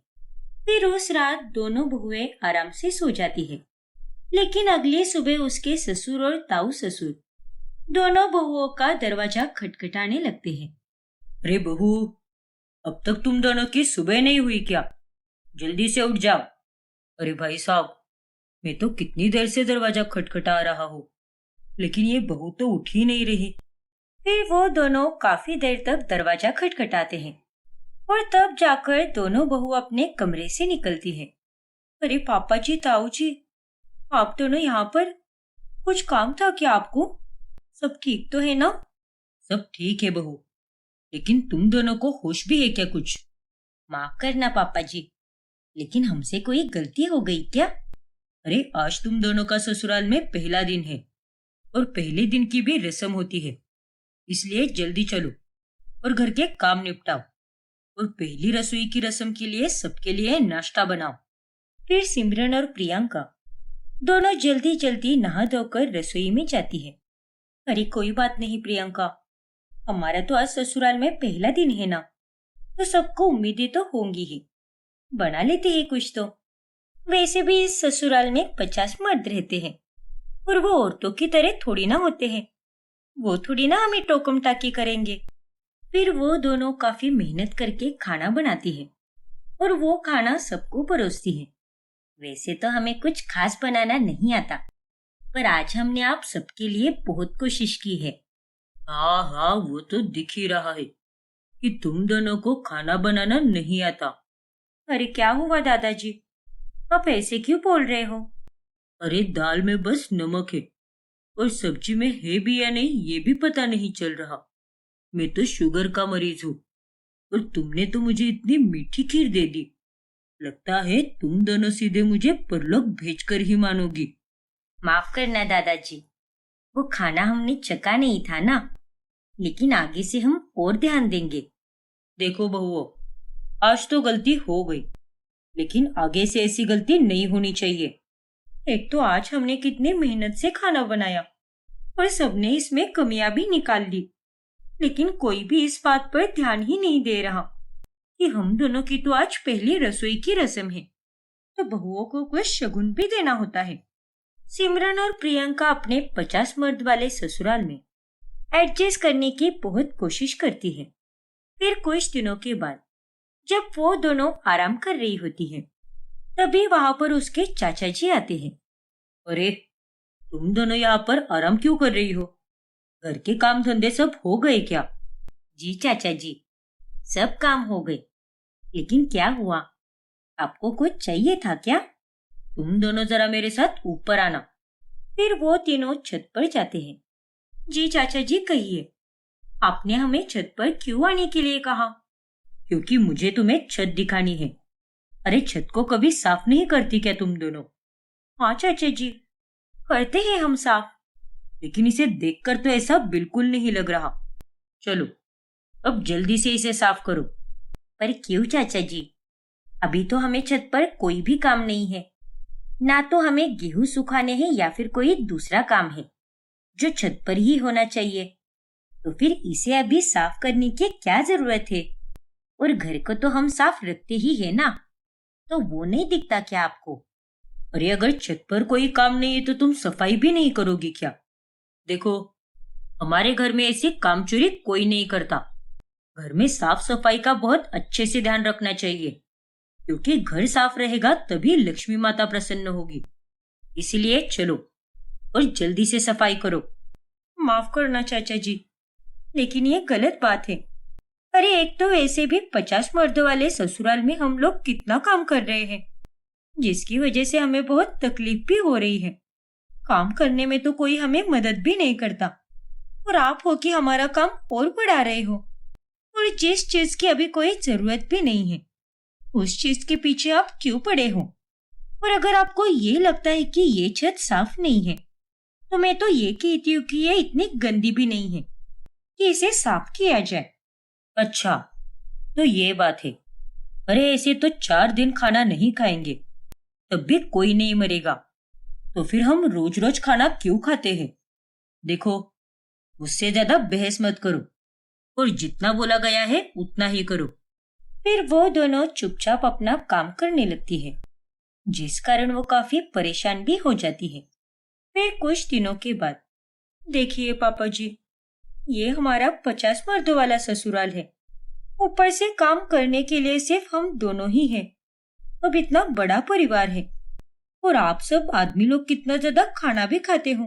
फिर उस रात दोनों बहुएं आराम से सो जाती है, लेकिन अगली सुबह उसके ससुर और ताऊ ससुर दोनों बहुओं का दरवाजा खटखटाने लगते हैं। अरे बहू, अब तक तुम दोनों की सुबह नहीं हुई क्या? जल्दी से उठ जाओ। अरे भाई साहब, मैं तो कितनी देर से दरवाजा खटखटा रहा हूँ, लेकिन ये बहू तो उठ ही नहीं रही। फिर वो दोनों काफी देर तक दरवाजा खटखटाते हैं, और तब जाकर दोनों बहू अपने कमरे से निकलती है। अरे पापा जी, ताऊ जी, आप दोनों यहाँ पर? कुछ काम था क्या आपको? सब ठीक तो है ना? सब ठीक है बहू, लेकिन तुम दोनों को होश भी है क्या कुछ? माफ करना पापा जी, लेकिन हमसे कोई गलती हो गई क्या? अरे आज तुम दोनों का ससुराल में पहला दिन है, और पहले दिन की भी रस्म होती है, इसलिए जल्दी चलो और घर के काम निपटाओ, और पहली रसोई की रस्म के लिए सबके लिए नाश्ता बनाओ। फिर सिमरन और प्रियंका दोनों जल्दी जल्दी नहा धोकर रसोई में जाती है। अरे कोई बात नहीं प्रियंका, हमारा तो आज ससुराल में पहला दिन है ना, तो सबको उम्मीदें तो होंगी ही, बना लेते हैं कुछ तो। वैसे भी इस ससुराल में 50 मर्द रहते हैं, और वो औरतों की तरह थोड़ी ना होते हैं, वो थोड़ी ना हमें टोकम टाकी करेंगे। फिर वो दोनों काफी मेहनत करके खाना बनाती है, और वो खाना सबको परोसती है। वैसे तो हमें कुछ खास बनाना नहीं आता, पर आज हमने आप सबके लिए बहुत कोशिश की है। हाँ हाँ, वो तो दिख ही रहा है कि तुम दोनों को खाना बनाना नहीं आता। अरे क्या हुआ दादाजी, आप ऐसे क्यों बोल रहे हो? अरे दाल में बस नमक है, और सब्जी में है भी या नहीं ये भी पता नहीं चल रहा। मैं तो शुगर का मरीज हूँ, और तुमने तो मुझे इतनी मीठी खीर दे दी, लगता है तुम दोनों सीधे मुझे परलोक भेजकर ही मानोगी। माफ करना दादाजी, वो खाना हमने चखा नहीं था ना, लेकिन आगे से हम और ध्यान देंगे। देखो बहुओं, आज तो गलती हो गई, लेकिन आगे से ऐसी गलती नहीं होनी चाहिए। एक तो आज हमने कितनी मेहनत से खाना बनाया, और सबने इसमें कमियां भी निकाल ली, लेकिन कोई भी इस बात पर ध्यान ही नहीं दे रहा कि हम दोनों की तो आज पहली रसोई की रस्म है, तो बहुओं को कुछ शगुन भी देना होता है। सिमरन और प्रियंका अपने 50 मर्द वाले ससुराल में एडजस्ट करने की बहुत कोशिश करती है। फिर कुछ दिनों के बाद जब वो दोनों आराम कर रही होती है, तभी वहां पर उसके चाचा जी आते हैं। अरे तुम दोनों यहाँ पर आराम क्यों कर रही हो? घर के काम धंधे सब हो गए क्या? जी चाचा जी, सब काम हो गए। लेकिन क्या हुआ, आपको कुछ चाहिए था क्या? तुम दोनों जरा मेरे साथ ऊपर आना। फिर वो तीनों छत पर जाते हैं। जी चाचा जी, कहिए, आपने हमें छत पर क्यों आने के लिए कहा? क्योंकि मुझे तुम्हें छत दिखानी है। अरे छत को कभी साफ नहीं करती क्या तुम दोनों? हाँ चाचा जी, करते हैं हम साफ। लेकिन इसे देखकर तो ऐसा बिल्कुल नहीं लग रहा। चलो अब जल्दी से इसे साफ करो। पर क्यों चाचा जी? अभी तो हमें छत पर कोई भी काम नहीं है। ना तो हमें गेहूं सुखाने हैं या फिर कोई दूसरा काम है जो छत पर ही होना चाहिए। तो फिर इसे अभी साफ करने की क्या जरूरत है? और घर को तो हम साफ रखते ही है ना, तो वो नहीं दिखता क्या आपको? अरे अगर छत पर कोई काम नहीं है तो तुम सफाई भी नहीं करोगी क्या? देखो, हमारे घर में ऐसी कामचोरी कोई नहीं करता। घर में साफ सफाई का बहुत अच्छे से ध्यान रखना चाहिए, क्योंकि घर साफ रहेगा तभी लक्ष्मी माता प्रसन्न होगी। इसलिए चलो और जल्दी से सफाई करो। माफ करना चाचा जी, लेकिन ये गलत बात है। अरे एक तो वैसे भी 50 मर्दों वाले ससुराल में हम लोग कितना काम कर रहे हैं, जिसकी वजह से हमें बहुत तकलीफ भी हो रही है। काम करने में तो कोई हमें मदद भी नहीं करता, और आप हो कि हमारा काम और बढ़ा रहे हो। और जिस चीज की अभी कोई जरूरत भी नहीं है, उस चीज के पीछे आप क्यों पड़े हो? और अगर आपको ये लगता है कि ये छत साफ नहीं है, तो मैं तो ये कहती हूँ कि ये इतनी गंदी भी नहीं है कि इसे साफ किया जाए। अच्छा, तो ये बात है। अरे ऐसे तो 4 दिन खाना नहीं खाएंगे तब भी कोई नहीं मरेगा, तो फिर हम रोज रोज खाना क्यों खाते हैं? देखो, उससे ज्यादा बहस मत करो और जितना बोला गया है उतना ही करो। फिर वो दोनों चुपचाप अपना काम करने लगती है, जिस कारण वो काफी परेशान भी हो जाती है। फिर कुछ दिनों के बाद, देखिए पापा जी, ये हमारा 50 मर्दों वाला ससुराल है। ऊपर से काम करने के लिए सिर्फ हम दोनों ही हैं। अब इतना बड़ा परिवार है, और आप सब आदमी लोग कितना ज्यादा खाना भी खाते हो,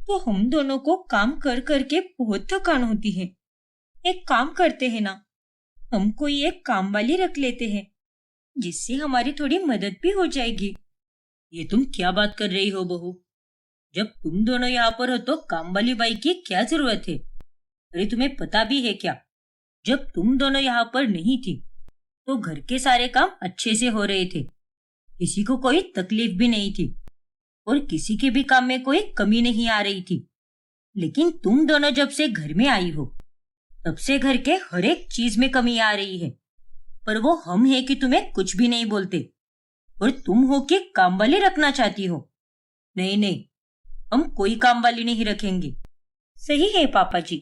तो हम दोनों को काम कर करके बहुत थकान होती है। एक काम करते हैं ना, हम कोई एक काम वाली रख लेते हैं, जिससे हमारी थोड़ी मदद भी हो जाएगी। ये तुम क्या बात कर रही हो बहू? जब तुम दोनों यहाँ पर हो तो काम वाली बाई की क्या जरूरत है? अरे तुम्हें पता भी है क्या, जब तुम दोनों यहाँ पर नहीं थी तो घर के सारे काम अच्छे से हो रहे थे। किसी को कोई तकलीफ भी नहीं थी और किसी के भी काम में कोई कमी नहीं आ रही थी। लेकिन तुम दोनों जब से घर में आई हो तब से घर के हर एक चीज में कमी आ रही है। पर वो हम है कि तुम्हें कुछ भी नहीं बोलते, और तुम हो कि काम वाली रखना चाहती हो। नहीं नहीं, हम कोई काम वाली नहीं रखेंगे। सही है पापा जी।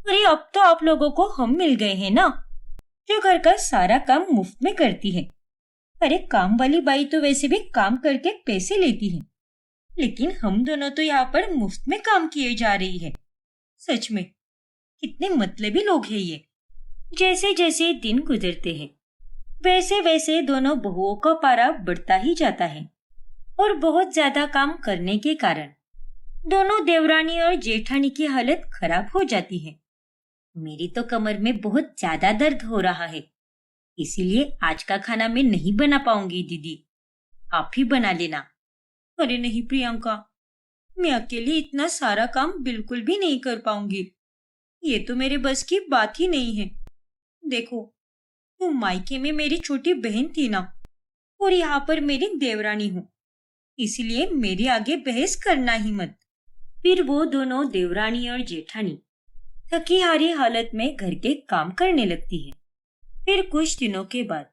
अरे अब तो आप लोगों को हम मिल गए हैं ना, जो घर का सारा काम मुफ्त में करती है। अरे काम वाली बाई तो वैसे भी काम करके पैसे लेती है, लेकिन हम दोनों तो यहाँ पर मुफ्त में काम किए जा रही है। सच में कितने मतलबी लोग हैं ये। जैसे जैसे दिन गुजरते हैं, वैसे वैसे दोनों बहुओं का पारा बढ़ता ही जाता है, और बहुत ज्यादा काम करने के कारण दोनों देवरानी और जेठानी की हालत खराब हो जाती है। मेरी तो कमर में बहुत ज्यादा दर्द हो रहा है, इसीलिए आज का खाना मैं नहीं बना पाऊंगी दीदी, आप ही बना लेना। अरे नहीं प्रियंका, मैं अकेली इतना सारा काम बिल्कुल भी नहीं कर पाऊंगी। ये तो मेरे बस की बात ही नहीं है। देखो, तुम मायके में मेरी छोटी बहन थी ना, और यहाँ पर मेरी देवरानी हूँ, इसलिए मेरे आगे बहस करना ही मत। फिर वो दोनों देवरानी और जेठानी थकी हारी हालत में घर के काम करने लगती है। फिर कुछ दिनों के बाद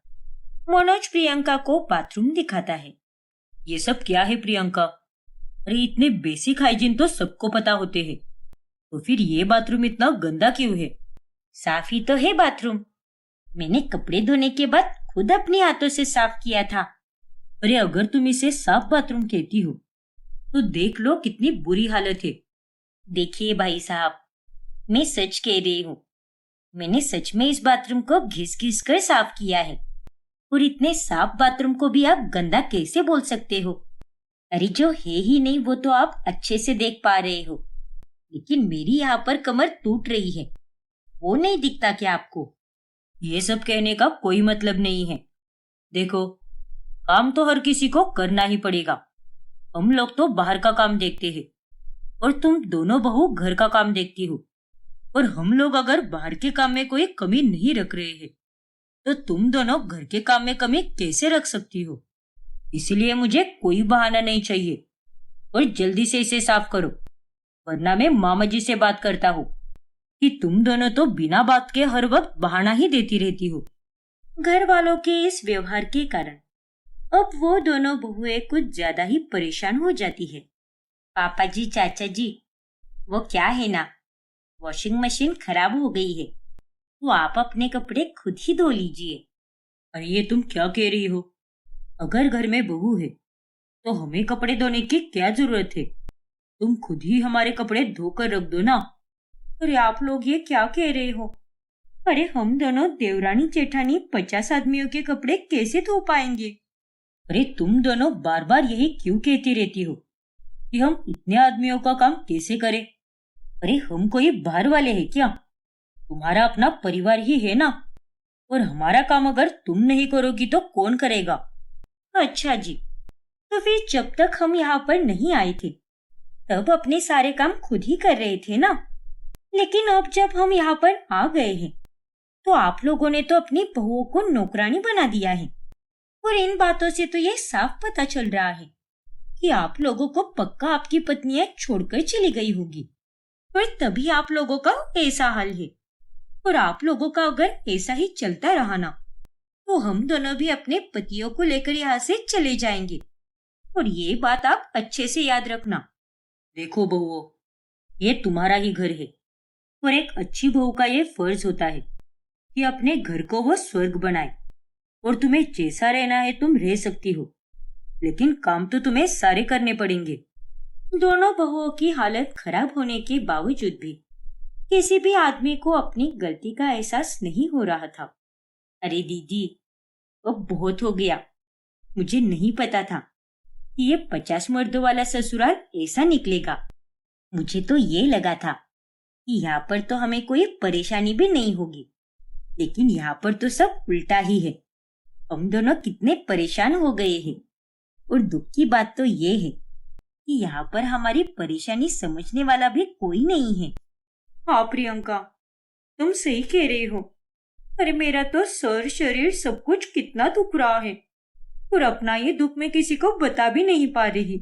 मनोज प्रियंका को बाथरूम दिखाता है। ये सब क्या है प्रियंका? अरे इतने बेसिक हाइजीन तो सबको पता होते हैं, तो फिर ये बाथरूम इतना गंदा क्यों है? साफ ही तो है बाथरूम, मैंने कपड़े धोने के बाद खुद अपने हाथों से साफ किया था। अरे अगर तुम इसे साफ बाथरूम कहती हो तो देख लो कितनी बुरी हालत है। देखिए भाई साहब, मैं सच कह रही हूँ, मैंने सच में इस बाथरूम को घिस घिस कर साफ किया है, और इतने साफ बाथरूम को भी आप गंदा कैसे बोल सकते हो? अरे जो है ही नहीं वो तो आप अच्छे से देख पा रहे हो। लेकिन मेरी यहाँ पर कमर टूट रही है, वो नहीं दिखता क्या आपको? ये सब कहने का कोई मतलब नहीं है। देखो, काम तो हर किसी को करना ही पड़ेगा। हम लोग तो बाहर का काम देखते हैं और तुम दोनों बहू घर का काम देखती हो। और हम लोग अगर बाहर के काम में कोई कमी नहीं रख रहे हैं तो तुम दोनों घर के काम में कमी कैसे रख सकती हो? इसलिए मुझे कोई बहाना नहीं चाहिए और जल्दी से इसे साफ करो, वरना मैं मामा जी से बात करता हूँ कि तुम दोनों तो बिना बात के हर वक्त बहाना ही देती रहती हो। घर वालों के इस व्यवहार के कारण अब वो दोनों बहुएं कुछ ज्यादा ही परेशान हो जाती है। पापा जी, चाचा जी, वो क्या है ना, वॉशिंग मशीन खराब हो गई है, तो आप अपने कपड़े खुद ही धो लीजिए। अरे ये तुम क्या कह रही हो? अगर घर में बहू है तो हमें कपड़े धोने की क्या जरूरत है? तुम खुद ही हमारे कपड़े धोकर रख दो ना। अरे आप लोग ये क्या कह रहे हो? अरे हम दोनों देवरानी जेठानी 50 आदमियों के कपड़े कैसे धो पाएंगे? अरे तुम दोनों बार बार यही क्यों कहती रहती हो कि हम इतने आदमियों का काम कैसे करें? अरे हम कोई बाहर वाले हैं क्या? तुम्हारा अपना परिवार ही है ना। और हमारा काम अगर तुम नहीं करोगी तो कौन करेगा? अच्छा जी, तो फिर जब तक हम यहाँ पर नहीं आए थे तब अपने सारे काम खुद ही कर रहे थे ना। लेकिन अब जब हम यहाँ पर आ गए हैं तो आप लोगों ने तो अपनी बहुओं को नौकरानी बना दिया है। और इन बातों से तो ये साफ पता चल रहा है कि आप लोगों को पक्का आपकी पत्नियां छोड़कर चली गई होगी और तभी आप लोगों का ऐसा हाल है। और आप लोगों का अगर ऐसा ही चलता रहा ना तो हम दोनों भी अपने पतियों को लेकर यहाँ से चले जाएंगे। और ये बात आप अच्छे से याद रखना। देखो बहुओं, ये तुम्हारा ही घर है और एक अच्छी बहू का ये फर्ज होता है कि अपने घर को वो स्वर्ग बनाए। और तुम्हें जैसा रहना है तुम रह सकती हो, लेकिन काम तो तुम्हें सारे करने पड़ेंगे। दोनों बहुओं की हालत खराब होने के बावजूद भी किसी भी आदमी को अपनी गलती का एहसास नहीं हो रहा था। अरे दीदी, अब बहुत हो गया। मुझे नहीं पता था कि ये 50 मर्दों वाला ससुराल ऐसा निकलेगा। मुझे तो ये लगा था कि यहाँ पर तो हमें कोई परेशानी भी नहीं होगी, लेकिन यहाँ पर तो सब उल्टा ही है। हम दोनों कितने परेशान हो गए हैं। और दुख की बात तो ये है कि यहाँ पर हमारी परेशानी समझने वाला भी कोई नहीं है। हाँ प्रियंका, तुम सही कह रहे हो। अरे मेरा तो सर शरीर सब कुछ कितना दुख रहा है और अपना ये दुख मैं किसी को बता भी नहीं पा रही।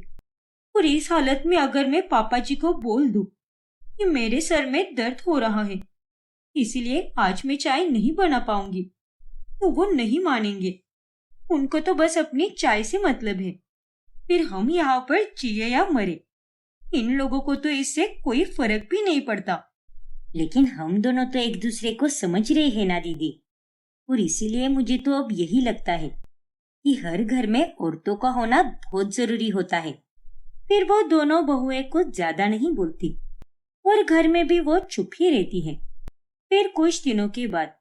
और इस हालत में अगर मैं पापा जी को बोल दूं कि मेरे सर में दर्द हो रहा है इसीलिए आज मैं चाय नहीं बना पाऊंगी तो वो नहीं मानेंगे। उनको तो बस अपनी चाय से मतलब है। फिर हम यहाँ पर जिए या मरे, इन लोगों को तो इससे कोई फर्क भी नहीं पड़ता। लेकिन हम दोनों तो एक दूसरे को समझ रहे हैं ना दीदी। और इसीलिए मुझे तो अब यही लगता है कि हर घर में औरतों का होना बहुत जरूरी होता है। फिर वो दोनों बहुएं कुछ ज्यादा नहीं बोलती और घर में भी वो चुप ही रहती हैं। फिर कुछ दिनों के बाद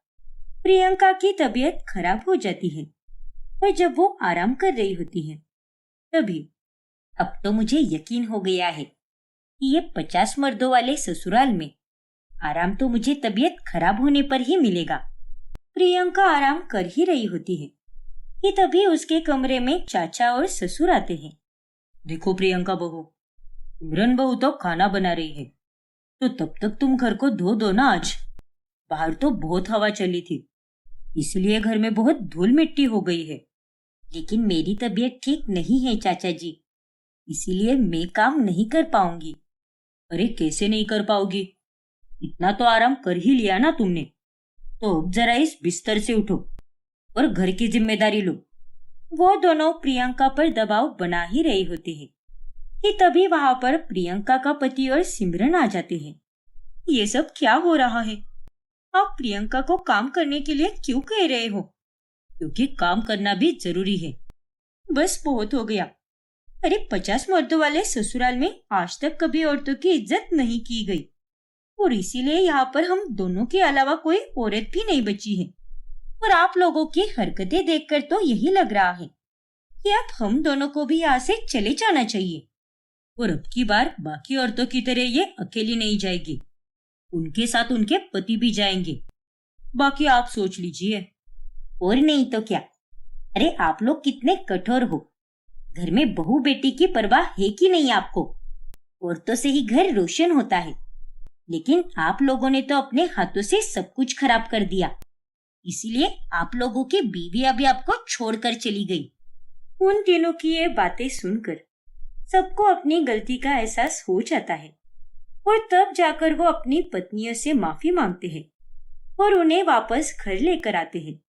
प्रियंका की तबीयत खराब हो जाती है और जब वो आराम कर रही होती है तभी अब तो मुझे यकीन हो गया है कि ये 50 मर्दों वाले ससुराल में आराम तो मुझे तबीयत खराब होने पर ही मिलेगा। प्रियंका आराम कर ही रही होती है कि तभी उसके कमरे में चाचा और ससुर आते हैं। देखो प्रियंका बहू, सिमरन बहू तो खाना बना रही है, तो तब तक तुम घर को धो दो ना। आज बाहर तो बहुत हवा चली थी, इसलिए घर में बहुत धूल मिट्टी हो गई है। लेकिन मेरी तबीयत ठीक नहीं है चाचा जी, इसीलिए मैं काम नहीं कर पाऊंगी। अरे कैसे नहीं कर पाओगी? इतना तो आराम कर ही लिया ना तुमने, तो अब जरा इस बिस्तर से उठो और घर की जिम्मेदारी लो। वो दोनों प्रियंका पर दबाव बना ही रहे होते हैं कि तभी वहां पर प्रियंका का पति और सिमरन आ जाते हैं। ये सब क्या हो रहा है? आप प्रियंका को काम करने के लिए क्यों कह रहे हो? क्योंकि काम करना भी जरूरी है। बस बहुत हो गया। अरे 50 मर्दों वाले ससुराल में आज तक कभी औरतों की इज्जत नहीं की गई और इसीलिए यहाँ पर हम दोनों के अलावा कोई औरत भी नहीं बची है। और आप लोगों की हरकतें देखकर तो यही लग रहा है कि अब हम दोनों को भी यहाँ से चले जाना चाहिए। और अब की बार बाकी औरतों की तरह ये अकेली नहीं जाएगी, उनके साथ उनके पति भी जाएंगे। बाकी आप सोच लीजिए। और नहीं तो क्या। अरे आप लोग कितने कठोर हो। घर में बहू बेटी की परवाह है कि नहीं आपको? औरतों से ही घर रोशन होता है, लेकिन आप लोगों ने तो अपने हाथों से सब कुछ खराब कर दिया। इसीलिए आप लोगों की बीवियां भी आपको छोड़कर चली गई। उन तीनों की ये बातें सुनकर सबको अपनी गलती का एहसास हो जाता है और तब जाकर वो अपनी पत्नियों से माफी मांगते हैं और उन्हें वापस घर लेकर आते हैं।